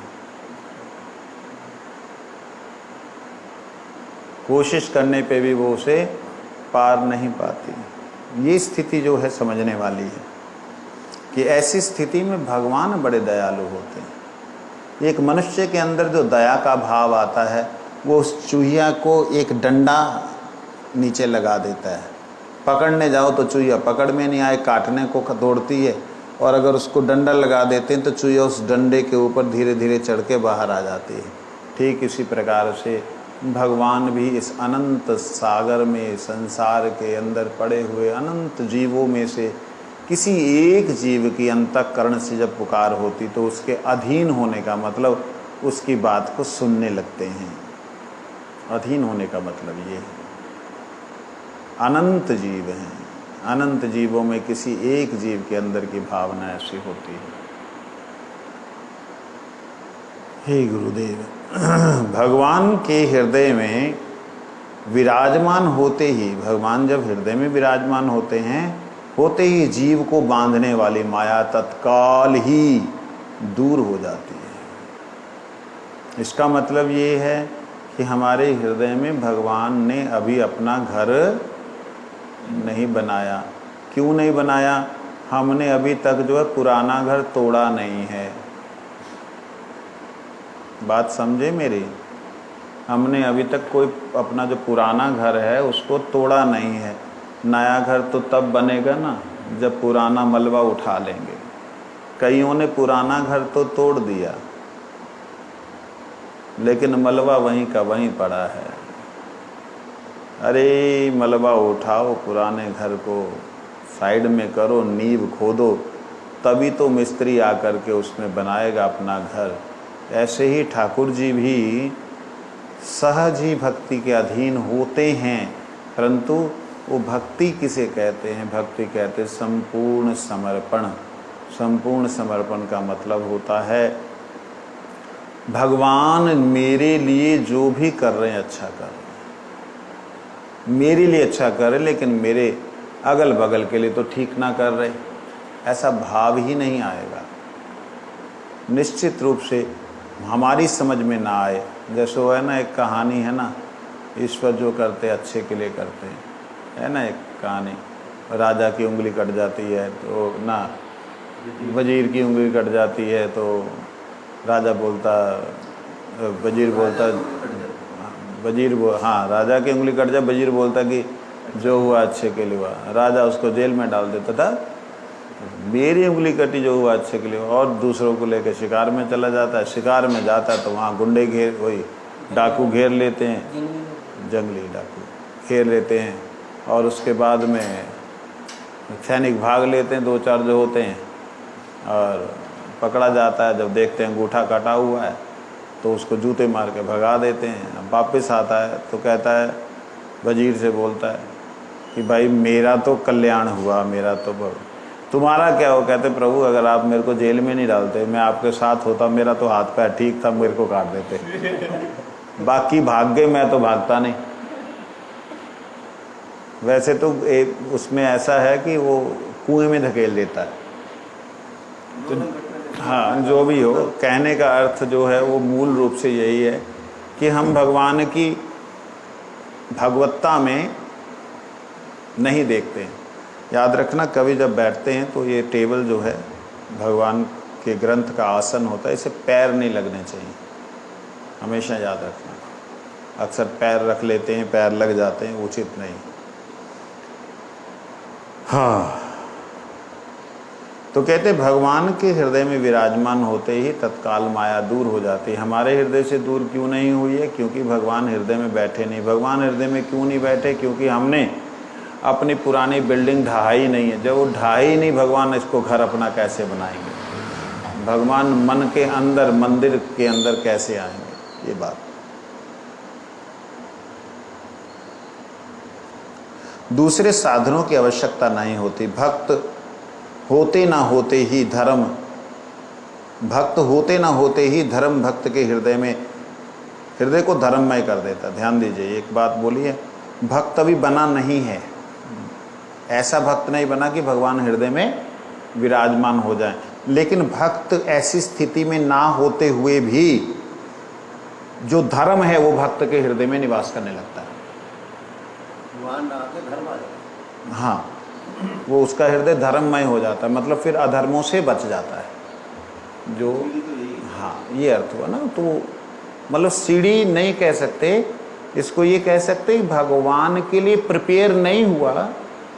Speaker 1: कोशिश करने पे भी वो उसे पार नहीं पाती। ये स्थिति जो है समझने वाली है कि ऐसी स्थिति में भगवान बड़े दयालु होते हैं। एक मनुष्य के अंदर जो दया का भाव आता है, वो उस चूहिया को एक डंडा नीचे लगा देता है। पकड़ने जाओ तो चूहिया पकड़ में नहीं आए, काटने को दौड़ती है, और अगर उसको डंडा लगा देते हैं तो चूहिया उस डंडे के ऊपर धीरे धीरे चढ़ के बाहर आ जाती है। ठीक इसी प्रकार से भगवान भी इस अनंत सागर में, संसार के अंदर पड़े हुए अनंत जीवों में से किसी एक जीव की अंतःकरण से जब पुकार होती तो उसके अधीन होने का मतलब उसकी बात को सुनने लगते हैं। अधीन होने का मतलब ये है। अनंत जीव हैं, अनंत जीवों में किसी एक जीव के अंदर की भावना ऐसी होती है। हे गुरुदेव, भगवान के हृदय में विराजमान होते ही, भगवान जब हृदय में विराजमान होते हैं, होते ही जीव को बांधने वाली माया तत्काल ही दूर हो जाती है। इसका मतलब ये है कि हमारे हृदय में भगवान ने अभी अपना घर नहीं बनाया। क्यों नहीं बनाया? हमने अभी तक जो है पुराना घर तोड़ा नहीं है। बात समझे मेरी? हमने अभी तक कोई अपना जो पुराना घर है उसको तोड़ा नहीं है। नया घर तो तब बनेगा ना जब पुराना मलबा उठा लेंगे। कईयों ने पुराना घर तो तोड़ दिया, लेकिन मलबा वहीं का वहीं पड़ा है। अरे मलबा उठाओ, पुराने घर को साइड में करो, नींव खोदो, तभी तो मिस्त्री आकर के उसमें बनाएगा अपना घर। ऐसे ही ठाकुर जी भी सहज ही भक्ति के अधीन होते हैं, परंतु वो भक्ति किसे कहते हैं? भक्ति कहते संपूर्ण समर्पण। संपूर्ण समर्पण का मतलब होता है भगवान मेरे लिए जो भी कर रहे हैं अच्छा कर रहे हैं, मेरे लिए अच्छा कर रहे, लेकिन मेरे अगल बगल के लिए तो ठीक ना कर रहे, ऐसा भाव ही नहीं आएगा। निश्चित रूप से हमारी समझ में ना आए। जैसे वो है ना, एक कहानी है ना, ईश्वर जो करते अच्छे के लिए करते हैं, है ना एक कहानी। राजा की उंगली कट जाती है तो ना, वजीर की उंगली कट जाती है तो राजा बोलता, वजीर बोलता, हाँ राजा की उंगली कट जाए, वजीर बोलता कि जो हुआ अच्छे के लिए हुआ। राजा उसको जेल में डाल देता था, मेरी उंगली कटी, जो हुआ अच्छे के लिए हुआ। और दूसरों को लेकर शिकार में चला जाता है, शिकार में जाता है तो वहाँ गुंडे घेर, वही डाकू घेर लेते हैं, जंगली डाकू घेर लेते हैं, और उसके बाद में सैनिक भाग लेते हैं, 2-4 जो होते हैं, और पकड़ा जाता है। जब देखते हैं अंगूठा कटा हुआ है तो उसको जूते मार के भगा देते हैं। अब वापस आता है तो कहता है, वजीर से बोलता है कि भाई मेरा तो कल्याण हुआ, मेरा तो तुम्हारा क्या हो? कहते प्रभु अगर आप मेरे को जेल में नहीं डालते, मैं आपके साथ होता, मेरा तो हाथ पैर ठीक था, मेरे को काट देते। बाकी भाग गए, मैं तो भागता नहीं। वैसे तो एक उसमें ऐसा है कि वो कुएं में धकेल देता है। तो हाँ, जो भी हो, कहने का अर्थ जो है वो मूल रूप से यही है कि हम भगवान की भगवत्ता में नहीं देखते हैं। याद रखना, कभी जब बैठते हैं तो ये टेबल जो है भगवान के ग्रंथ का आसन होता है, इसे पैर नहीं लगने चाहिए, हमेशा याद रखना। अक्सर पैर रख लेते हैं, पैर लग जाते हैं, उचित नहीं। हाँ, तो कहते भगवान के हृदय में विराजमान होते ही तत्काल माया दूर हो जाती है। हमारे हृदय से दूर क्यों नहीं हुई है? क्योंकि भगवान हृदय में बैठे नहीं। भगवान हृदय में क्यों नहीं बैठे? क्योंकि हमने अपनी पुरानी बिल्डिंग ढहाई नहीं है। जब वो ढहाई नहीं, भगवान इसको घर अपना कैसे बनाएंगे? भगवान मन के अंदर, मंदिर के अंदर कैसे आएंगे? ये बात। दूसरे साधनों की आवश्यकता नहीं होती। भक्त होते ना होते ही धर्म, भक्त होते ना होते ही धर्म भक्त के हृदय में, हृदय को धर्ममय कर देता। ध्यान दीजिए, एक बात बोली है, भक्त अभी बना नहीं है। ऐसा भक्त नहीं बना कि भगवान हृदय में विराजमान हो जाए। लेकिन भक्त ऐसी स्थिति में ना होते हुए भी जो धर्म है वो भक्त के हृदय में निवास करने लगता है। हाँ, वो उसका हृदय धर्ममय हो जाता है, मतलब फिर अधर्मों से बच जाता है। जो हाँ, ये अर्थ हुआ ना। तो मतलब सीढ़ी नहीं कह सकते इसको, ये कह सकते भगवान के लिए प्रिपेयर नहीं हुआ,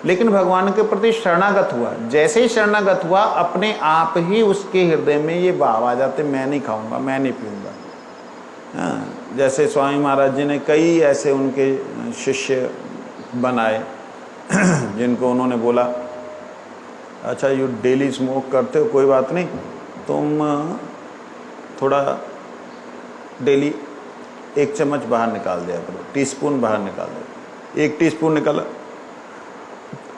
Speaker 1: लेकिन भगवान के प्रति शरणागत हुआ। जैसे ही शरणागत हुआ, अपने आप ही उसके हृदय में ये भाव आ जाते, मैं नहीं खाऊंगा, मैं नहीं पीऊंगा। हाँ, जैसे स्वामी महाराज जी ने कई ऐसे उनके शिष्य बनाए जिनको उन्होंने बोला, अच्छा यू डेली स्मोक करते हो, कोई बात नहीं, तुम थोड़ा डेली 1 चम्मच बाहर निकाल दिया करो, टीस्पून बाहर निकाल दो। 1 टीस्पून निकाला,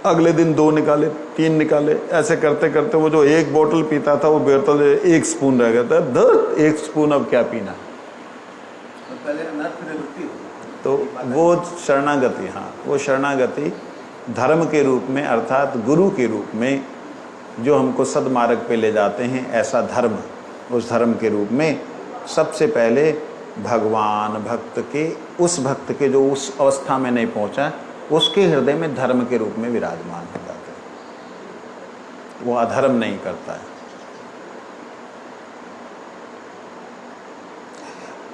Speaker 1: अगले दिन 2 निकाले, 3 निकाले, ऐसे करते करते वो जो 1 बोतल पीता था वो बोतल 1 स्पून रह गया था। 1 स्पून अब क्या पीना। तो वो शरणागति, हाँ, वो शरणागति धर्म के रूप में, अर्थात गुरु के रूप में जो हमको सदमार्ग पे ले जाते हैं, ऐसा धर्म, उस धर्म के रूप में सबसे पहले भगवान भक्त के, उस भक्त के जो उस अवस्था में नहीं पहुंचा, उसके हृदय में धर्म के रूप में विराजमान हो जाते हैं। वो अधर्म नहीं करता है।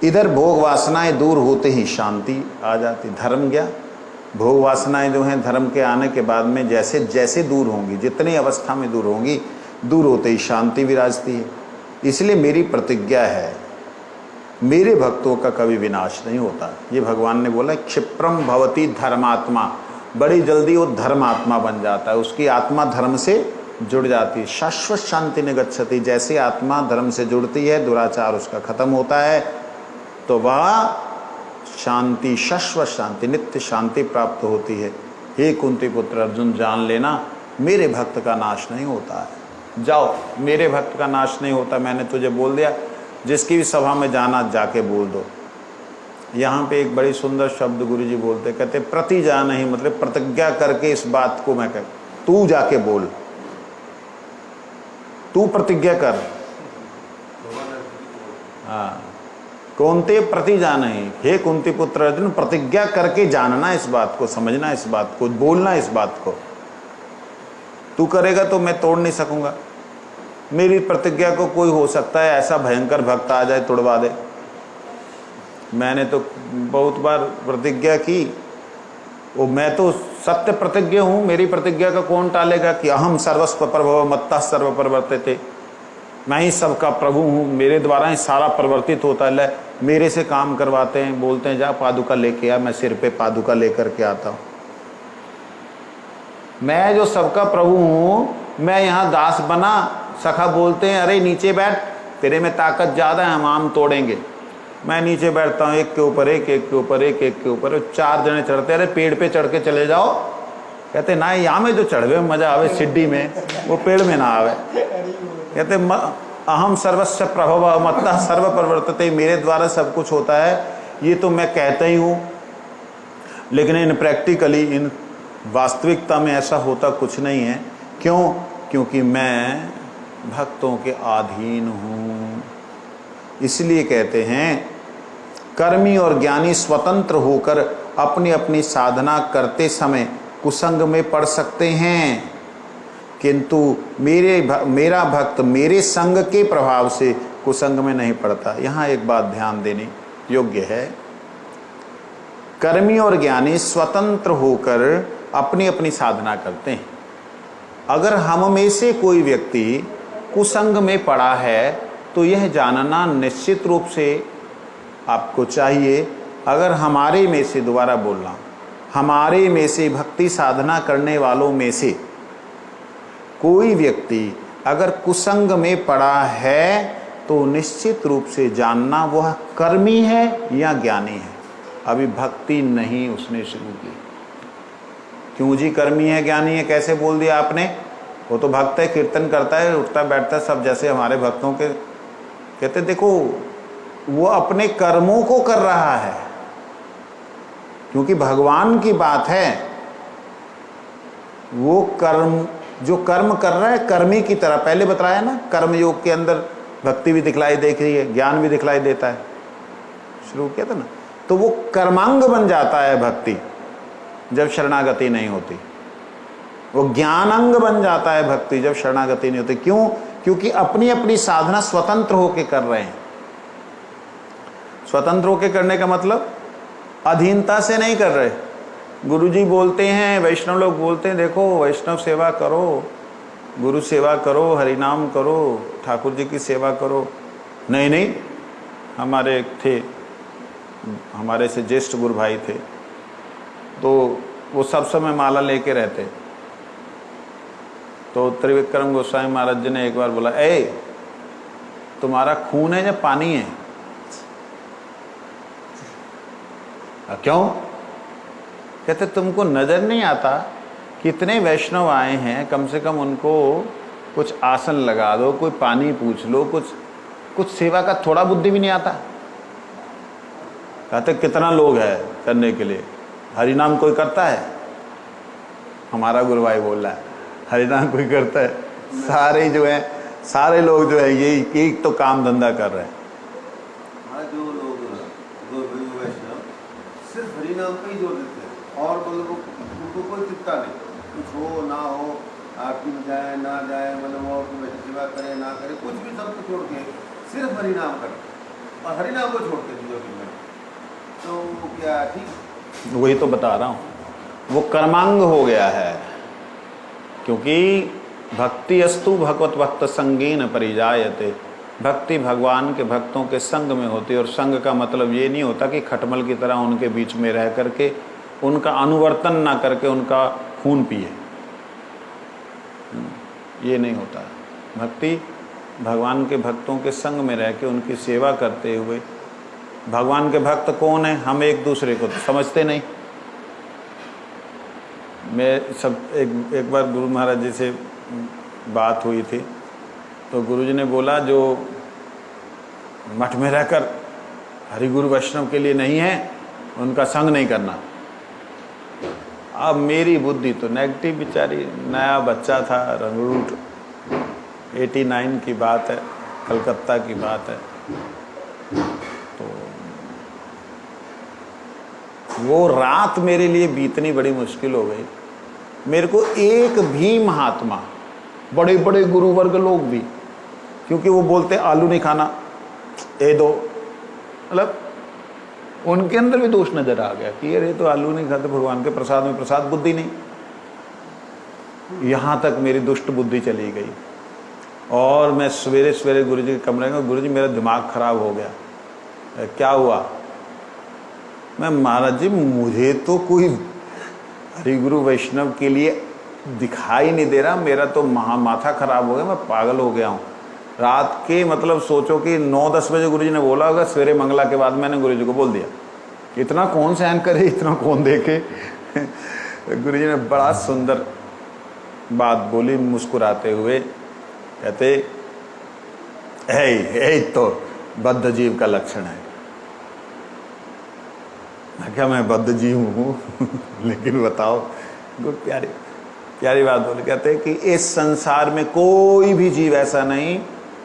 Speaker 1: इधर भोग वासनाएं दूर होते ही शांति आ जाती। धर्म गया, भोग वासनाएं जो हैं धर्म के आने के बाद में जैसे जैसे दूर होंगी, जितनी अवस्था में दूर होंगी, दूर होते ही शांति विराजती है। इसलिए मेरी प्रतिज्ञा है, मेरे भक्तों का कभी विनाश नहीं होता। ये भगवान ने बोला, क्षिप्रम भवति धर्मात्मा, बड़ी जल्दी वो धर्मात्मा बन जाता है, उसकी आत्मा धर्म से जुड़ जाती है। शाश्वत शांति निगच्छति, जैसे आत्मा धर्म से जुड़ती है, दुराचार उसका खत्म होता है, तो वह शांति, शाश्वत शांति, नित्य शांति प्राप्त होती है। हे कुंती पुत्र अर्जुन, जान लेना मेरे भक्त का नाश नहीं होता है। जाओ, मेरे भक्त का नाश नहीं होता, मैंने तुझे बोल दिया। जिसकी भी सभा में जाना, जाके बोल दो। यहाँ पे एक बड़ी सुंदर शब्द गुरुजी बोलते, कहते प्रति जाना ही, मतलब प्रतिज्ञा करके इस बात को मैं कह, तू जाके बोल, तू प्रतिज्ञा कर। हाँ, कौनते प्रति जाना ही, हे कुंती पुत्र अर्जुन, प्रतिज्ञा करके जानना इस बात को, समझना इस बात को, बोलना इस बात को। तू करेगा तो मैं तोड़ नहीं सकूंगा। मेरी प्रतिज्ञा को कोई, हो सकता है ऐसा भयंकर भक्त आ जाए तोड़वा दे। मैंने तो बहुत बार प्रतिज्ञा की, वो मैं तो सत्य प्रतिज्ञ हूँ, मेरी प्रतिज्ञा का कौन टालेगा कि अहम सर्वस्व प्रभव मत्तः सर्व परिवर्तिते, मैं ही सबका प्रभु हूँ, मेरे द्वारा ही सारा परिवर्तित होता है, मेरे से काम करवाते हैं, बोलते हैं जा पादुका लेके आ, मैं सिर पे पादुका लेकर के आता हूँ। मैं जो सबका प्रभु हूँ, मैं यहाँ दास बना। सखा बोलते हैं अरे नीचे बैठ, तेरे में ताकत ज़्यादा है, हम आम तोड़ेंगे। मैं नीचे बैठता हूँ, एक के ऊपर एक, एक के ऊपर एक, एक के ऊपर 4 जने चढ़ते, अरे पेड़ पे चढ़ के चले जाओ। कहते ना यहाँ में जो चढ़वे मजा आवे, सिड्डी में, वो पेड़ में ना आवे। कहते अहम सर्वस्व प्रभव मत्तः सर्व परिवर्तते, मेरे द्वारा सब कुछ होता है। ये तो मैं कहता ही हूँ, लेकिन इन प्रैक्टिकली, इन वास्तविकता में ऐसा होता कुछ नहीं है। क्यों? क्योंकि मैं भक्तों के अधीन हूँ। इसलिए कहते हैं कर्मी और ज्ञानी स्वतंत्र होकर अपनी अपनी साधना करते समय कुसंग में पड़ सकते हैं, किंतु मेरा भक्त मेरे संग के प्रभाव से कुसंग में नहीं पड़ता। यहाँ एक बात ध्यान देने योग्य है, कर्मी और ज्ञानी स्वतंत्र होकर अपनी अपनी साधना करते हैं। अगर हम में से कोई व्यक्ति कुसंग में पड़ा है तो यह जानना निश्चित रूप से आपको चाहिए। अगर हमारे में से, दोबारा बोल रहा हूँ, हमारे में से भक्ति साधना करने वालों में से कोई व्यक्ति अगर कुसंग में पड़ा है तो निश्चित रूप से जानना वह कर्मी है या ज्ञानी है। अभी भक्ति नहीं उसने शुरू की। क्यों जी कर्मी है ज्ञानी है कैसे बोल दिया आपने? वो तो भक्त है, कीर्तन करता है, उठता बैठता है, सब जैसे हमारे भक्तों के। कहते देखो वो अपने कर्मों को कर रहा है, क्योंकि भगवान की बात है। वो कर्म, जो कर्म कर रहा है कर्मी की तरह, पहले बताया ना, कर्म योग के अंदर भक्ति भी दिखलाई देख रही है, ज्ञान भी दिखलाई देता है, शुरू किया था ना। तो वो कर्मांग बन जाता है भक्ति जब शरणागति नहीं होती। वो ज्ञानांग बन जाता है भक्ति जब शरणागति नहीं होती। क्यों? क्योंकि अपनी अपनी साधना स्वतंत्र होकर कर रहे हैं। स्वतंत्र होकर करने का मतलब अधीनता से नहीं कर रहे। गुरुजी बोलते हैं, वैष्णव लोग बोलते हैं देखो वैष्णव सेवा करो, गुरु सेवा करो, हरिनाम करो, ठाकुर जी की सेवा करो। नहीं नहीं, हमारे एक थे, हमारे से ज्येष्ठ गुरु भाई थे, तो वो सब समय माला लेके रहते। तो त्रिविक्रम गोस्वामी महाराज जी ने एक बार बोला, ए तुम्हारा खून है या पानी है? क्यों? कहते तुमको नजर नहीं आता कितने वैष्णव आए हैं, कम से कम उनको कुछ आसन लगा दो, कोई पानी पूछ लो, कुछ सेवा का थोड़ा बुद्धि भी नहीं आता। कहते कितना लोग है करने के लिए, हरिनाम कोई करता है? हमारा गुरु भाई बोल रहा है हरिनाम कोई करता है? सारे जो है, सारे लोग जो है यही एक तो काम धंधा कर रहे हैं।
Speaker 2: जो लोग वैष्णव सिर्फ हरिनाम पे ही जोर देते हैं, और मतलब उनको कोई चिंता नहीं, कुछ हो ना हो, आरती में जाए ना जाए, मतलब और सेवा करे ना करे, कुछ भी सब कुछ छोड़ के सिर्फ हरिनाम करते, और हरिनाम को छोड़ के जो तो क्या ठीक?
Speaker 1: वही तो बता रहा हूँ, वो कर्मांग हो गया है। क्योंकि भक्ति अस्तु भगवत भक्त संगीन परिजायते, भक्ति भगवान के भक्तों के संग में होती है। और संग का मतलब ये नहीं होता कि खटमल की तरह उनके बीच में रह करके उनका अनुवर्तन ना करके उनका खून पिए, ये नहीं होता। भक्ति भगवान के भक्तों के संग में रह के उनकी सेवा करते हुए। भगवान के भक्त कौन है? हम एक दूसरे को तो समझते नहीं। मैं सब एक बार गुरु महाराज जी से बात हुई थी, तो गुरुजी ने बोला जो मठ में रहकर हरिगुरु वैष्णव के लिए नहीं है उनका संग नहीं करना। अब मेरी बुद्धि तो नेगेटिव, बेचारी नया बच्चा था, रंगरूट, 89 की बात है, कलकत्ता की बात है। तो वो रात मेरे लिए बीतनी बड़ी मुश्किल हो गई। मेरे को एक भी महात्मा, बड़े बड़े गुरु वर्ग लोग भी, क्योंकि वो बोलते आलू नहीं खाना, ए दो, मतलब उनके अंदर भी दोष नजर आ गया कि अरे तो आलू नहीं खाते, भगवान के प्रसाद में प्रसाद बुद्धि नहीं। यहाँ तक मेरी दुष्ट बुद्धि चली गई और मैं सवेरे सवेरे गुरु जी के कमरे में, गुरु जी मेरा दिमाग खराब हो गया। क्या हुआ? मैं, महाराज जी मुझे तो कोई हरिगुरु वैष्णव के लिए दिखाई नहीं दे रहा, मेरा तो माथा खराब हो गया, मैं पागल हो गया हूँ। रात के मतलब सोचो कि 9-10 बजे गुरु जी ने बोला होगा, सवेरे मंगला के बाद मैंने गुरु जी को बोल दिया। इतना कौन सहन करे, इतना कौन देखे। गुरु जी ने बड़ा सुंदर बात बोली मुस्कुराते हुए, कहते यही तो बद्ध जीव का लक्षण है। मैं क्या, मैं बद्ध जीव हूँ? लेकिन बताओ, प्यारी प्यारी बात बोली। कहते कि इस संसार में कोई भी जीव ऐसा नहीं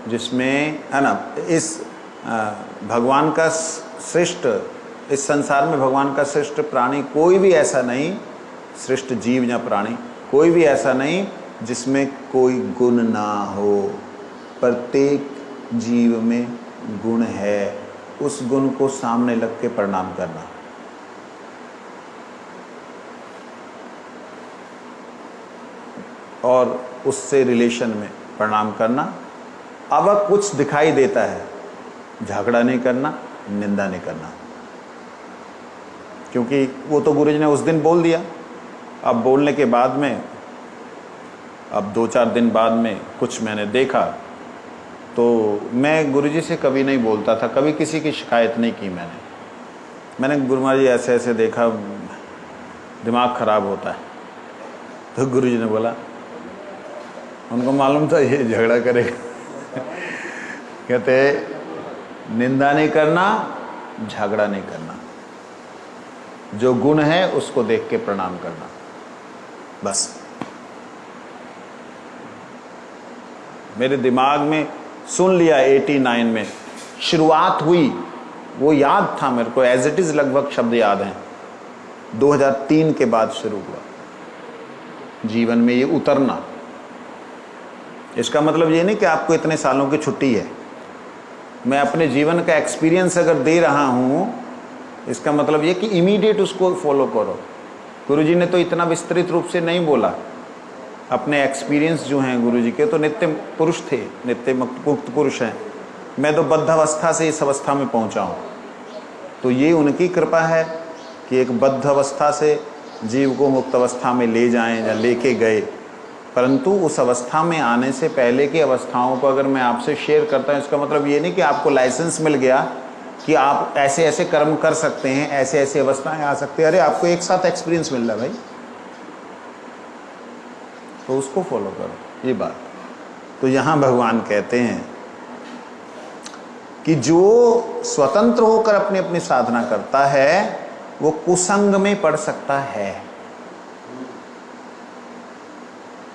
Speaker 1: जिसमें, है ना, इस भगवान का श्रेष्ठ, इस संसार में भगवान का श्रेष्ठ प्राणी कोई भी ऐसा नहीं, श्रेष्ठ जीव या प्राणी कोई भी ऐसा नहीं जिसमें कोई गुण ना हो। प्रत्येक जीव में गुण है, उस गुण को सामने लग के प्रणाम करना। और उससे रिलेशन में प्रणाम करना। अब कुछ दिखाई देता है, झगड़ा नहीं करना, निंदा नहीं करना, क्योंकि वो तो गुरुजी ने उस दिन बोल दिया। अब बोलने के बाद में, अब 2-4 दिन बाद में कुछ मैंने देखा, तो मैं गुरुजी से कभी नहीं बोलता था, कभी किसी की शिकायत नहीं की मैंने गुरु महाराज जी ऐसे ऐसे देखा, दिमाग खराब होता है। तो गुरुजी ने बोला, उनको मालूम था ये झगड़ा करेगा। कहते निंदा नहीं करना, झगड़ा नहीं करना, जो गुण है उसको देख के प्रणाम करना, बस। मेरे दिमाग में सुन लिया 89 में शुरुआत हुई, वो याद था मेरे को, एज इट इज लगभग शब्द याद हैं। 2003 के बाद शुरू हुआ जीवन में ये उतरना। इसका मतलब ये नहीं कि आपको इतने सालों की छुट्टी है। मैं अपने जीवन का एक्सपीरियंस अगर दे रहा हूँ, इसका मतलब ये कि इमीडिएट उसको फॉलो करो। गुरुजी ने तो इतना विस्तृत रूप से नहीं बोला। अपने एक्सपीरियंस जो हैं गुरुजी के, तो नित्य पुरुष थे, नित्य मुक्त पुरुष हैं। मैं तो बद्ध अवस्था से इस अवस्था में पहुँचा हूँ, तो ये उनकी कृपा है कि एक बद्ध अवस्था से जीव को मुक्त अवस्था में ले जाएं या लेके गए। परंतु उस अवस्था में आने से पहले की अवस्थाओं को अगर मैं आपसे शेयर करता हूँ, इसका मतलब ये नहीं कि आपको लाइसेंस मिल गया कि आप ऐसे ऐसे कर्म कर सकते हैं, ऐसे ऐसे अवस्थाएं आ सकती है। अरे आपको एक साथ एक्सपीरियंस मिल रहा है भाई, तो उसको फॉलो करो, ये बात। तो यहाँ भगवान कहते हैं कि जो स्वतंत्र होकर अपनी अपनी साधना करता है वो कुसंग में पड़ सकता है।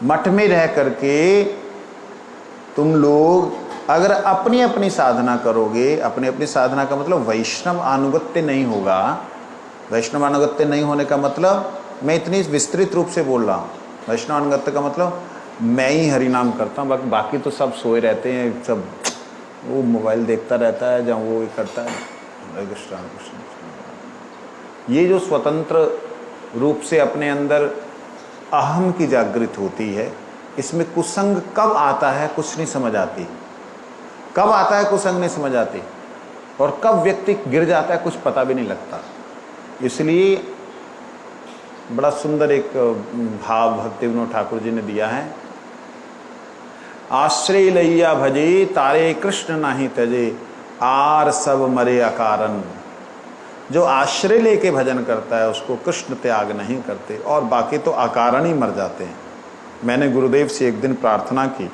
Speaker 1: मठ में रह करके तुम लोग अगर अपनी अपनी साधना करोगे, अपनी अपनी साधना का मतलब वैष्णव अनुगत्य नहीं होगा। वैष्णव अनुगत्य नहीं होने का मतलब, मैं इतनी विस्तृत रूप से बोल रहा हूँ, वैष्णव अनुगत्य का मतलब मैं ही हरिनाम करता हूँ, बाकी तो सब सोए रहते हैं, सब वो मोबाइल देखता रहता है, जहाँ वो करता है। हरे कृष्ण कृष्ण। ये जो स्वतंत्र रूप से अपने अंदर अहम की जागृत होती है, इसमें कुसंग कब आता है कुछ नहीं समझ आती। कब आता है कुसंग नहीं समझ आती, और कब व्यक्ति गिर जाता है कुछ पता भी नहीं लगता। इसलिए बड़ा सुंदर एक भाव भक्ति विनोद ठाकुर जी ने दिया है, आश्रय लैया भजे तारे कृष्ण नाही तजे, आर सब मरे अकारण। जो आश्रय लेके भजन करता है उसको कृष्ण त्याग नहीं करते, और बाकी तो अकारण ही मर जाते हैं। मैंने गुरुदेव से एक दिन प्रार्थना की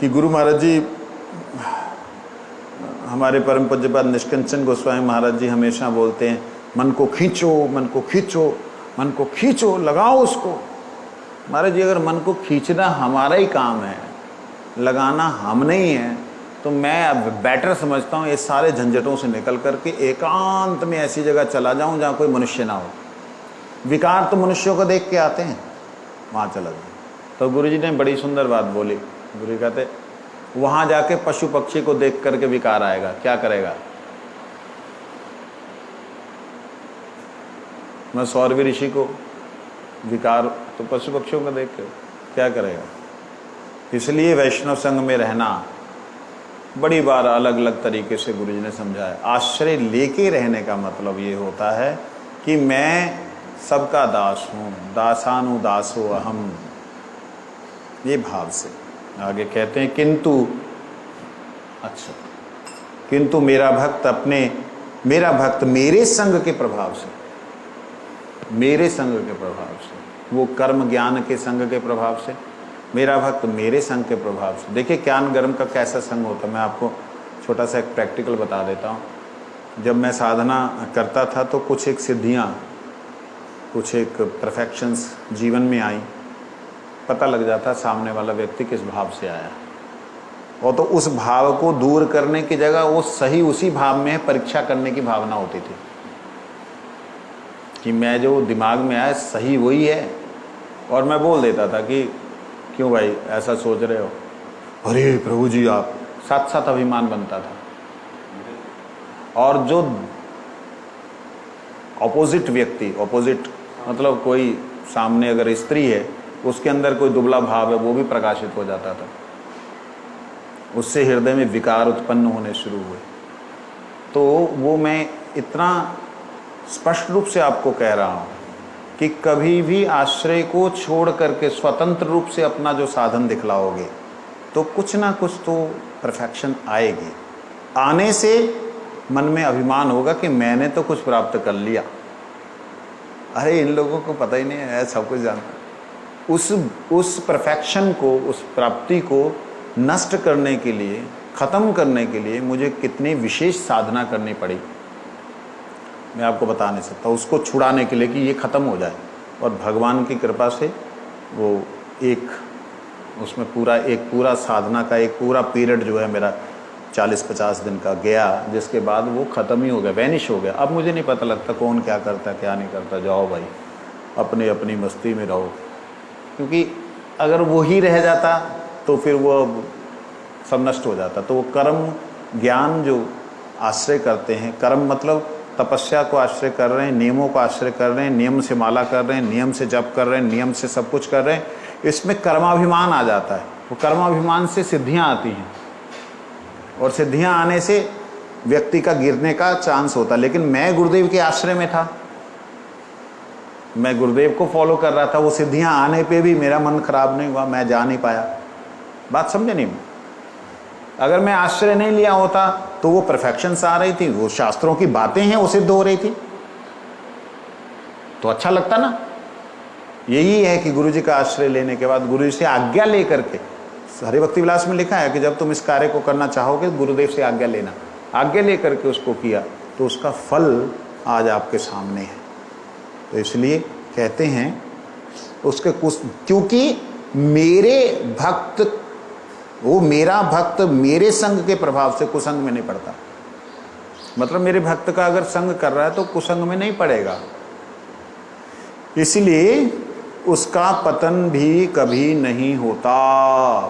Speaker 1: कि गुरु महाराज जी, हमारे परम पूज्यपाद निष्कंचन गोस्वामी महाराज जी हमेशा बोलते हैं, मन को खींचो, मन को खींचो, मन को खींचो, लगाओ उसको। महाराज जी अगर मन को खींचना हमारा ही काम है, लगाना हम नहीं है, तो मैं अब बेटर समझता हूँ इस सारे झंझटों से निकल करके एकांत में ऐसी जगह चला जाऊँ जहाँ कोई मनुष्य ना हो। विकार तो मनुष्यों को देख के आते हैं, वहाँ चला जाऊँ। तो गुरुजी ने बड़ी सुंदर बात बोली। गुरु कहते वहाँ जाके पशु पक्षी को देख करके विकार आएगा, क्या करेगा? मैं सौरवी ऋषि को विकार तो पशु पक्षियों का देख के क्या करेगा। इसलिए वैष्णव संघ में रहना बड़ी बार अलग अलग तरीके से गुरु जी ने समझाया। आश्रय लेके रहने का मतलब ये होता है कि मैं सबका दास हूँ, दासानुदासो अहम, ये भाव से। आगे कहते हैं किंतु मेरा भक्त मेरे संग के प्रभाव से, मेरे संग के प्रभाव से, वो कर्म ज्ञान के संग के प्रभाव से, मेरा भक्त मेरे संग के प्रभाव से। देखिए ज्ञान कर्म का कैसा संग होता है, मैं आपको छोटा सा एक प्रैक्टिकल बता देता हूँ। जब मैं साधना करता था तो कुछ एक सिद्धियाँ, कुछ एक परफेक्शंस जीवन में आई, पता लग जाता सामने वाला व्यक्ति किस भाव से आया, और तो उस भाव को दूर करने की जगह वो सही उसी भाव में परीक्षा करने की भावना होती थी कि मैं जो दिमाग में आया सही वही है, और मैं बोल देता था कि क्यों भाई ऐसा सोच रहे हो, अरे प्रभु जी आप, साथ साथ अभिमान बनता था। और जो ऑपोजिट व्यक्ति, ऑपोजिट मतलब कोई सामने अगर स्त्री है उसके अंदर कोई दुबला भाव है वो भी प्रकाशित हो जाता था, उससे हृदय में विकार उत्पन्न होने शुरू हुए। तो वो मैं इतना स्पष्ट रूप से आपको कह रहा हूँ कि कभी भी आश्रय को छोड़ करके स्वतंत्र रूप से अपना जो साधन दिखलाओगे तो कुछ ना कुछ तो परफेक्शन आएगी। आने से मन में अभिमान होगा कि मैंने तो कुछ प्राप्त कर लिया, अरे इन लोगों को पता ही नहीं है, सब कुछ जानता। उस परफेक्शन को, उस प्राप्ति को नष्ट करने के लिए, ख़त्म करने के लिए मुझे कितनी विशेष साधना करनी पड़ी मैं आपको बता नहीं सकता, उसको छुड़ाने के लिए कि ये ख़त्म हो जाए। और भगवान की कृपा से वो उसमें पूरा साधना का एक पूरा पीरियड जो है मेरा 40-50 दिन का गया, जिसके बाद वो ख़त्म ही हो गया, वैनिश हो गया। अब मुझे नहीं पता लगता कौन क्या करता क्या नहीं करता, जाओ भाई अपनी अपनी मस्ती में रहो। क्योंकि अगर वो ही रह जाता तो फिर वो सब नष्ट हो जाता। तो वो कर्म ज्ञान जो आश्रय करते हैं, कर्म मतलब तपस्या को आश्रय कर रहे हैं, नियमों को आश्रय कर रहे हैं, नियम से माला कर रहे हैं, नियम से जप कर रहे हैं, नियम से सब कुछ कर रहे हैं, इसमें कर्माभिमान आ जाता है। वो कर्माभिमान से सिद्धियां आती हैं और सिद्धियां आने से व्यक्ति का गिरने का चांस होता है। लेकिन मैं गुरुदेव के आश्रय में था, मैं गुरुदेव को फॉलो कर रहा था, वो सिद्धियां आने पे भी मेरा मन खराब नहीं हुआ, मैं जा नहीं पाया। बात समझे नहीं? अगर मैं आश्रय नहीं लिया होता तो वो परफेक्शंस आ रही थी, वो शास्त्रों की बातें हैं वो सिद्ध हो रही थी, तो अच्छा लगता ना। यही है कि गुरु जी का आश्रय लेने के बाद, गुरु जी से आज्ञा लेकर के, हरि भक्ति विलास में लिखा है कि जब तुम इस कार्य को करना चाहोगे गुरुदेव से आज्ञा लेना, आज्ञा लेकर के उसको किया तो उसका फल आज आपके सामने है। तो इसलिए कहते हैं उसके कुछ, क्योंकि मेरे भक्त, वो मेरा भक्त मेरे संग के प्रभाव से कुसंग में नहीं पड़ता। मतलब मेरे भक्त का अगर संग कर रहा है तो कुसंग में नहीं पड़ेगा, इसलिए उसका पतन भी कभी नहीं होता।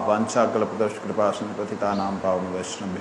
Speaker 1: वांछा कल्पतरुश्च कृपा सिंधु पतितानां पावनेभ्यो वैष्णवेभ्यो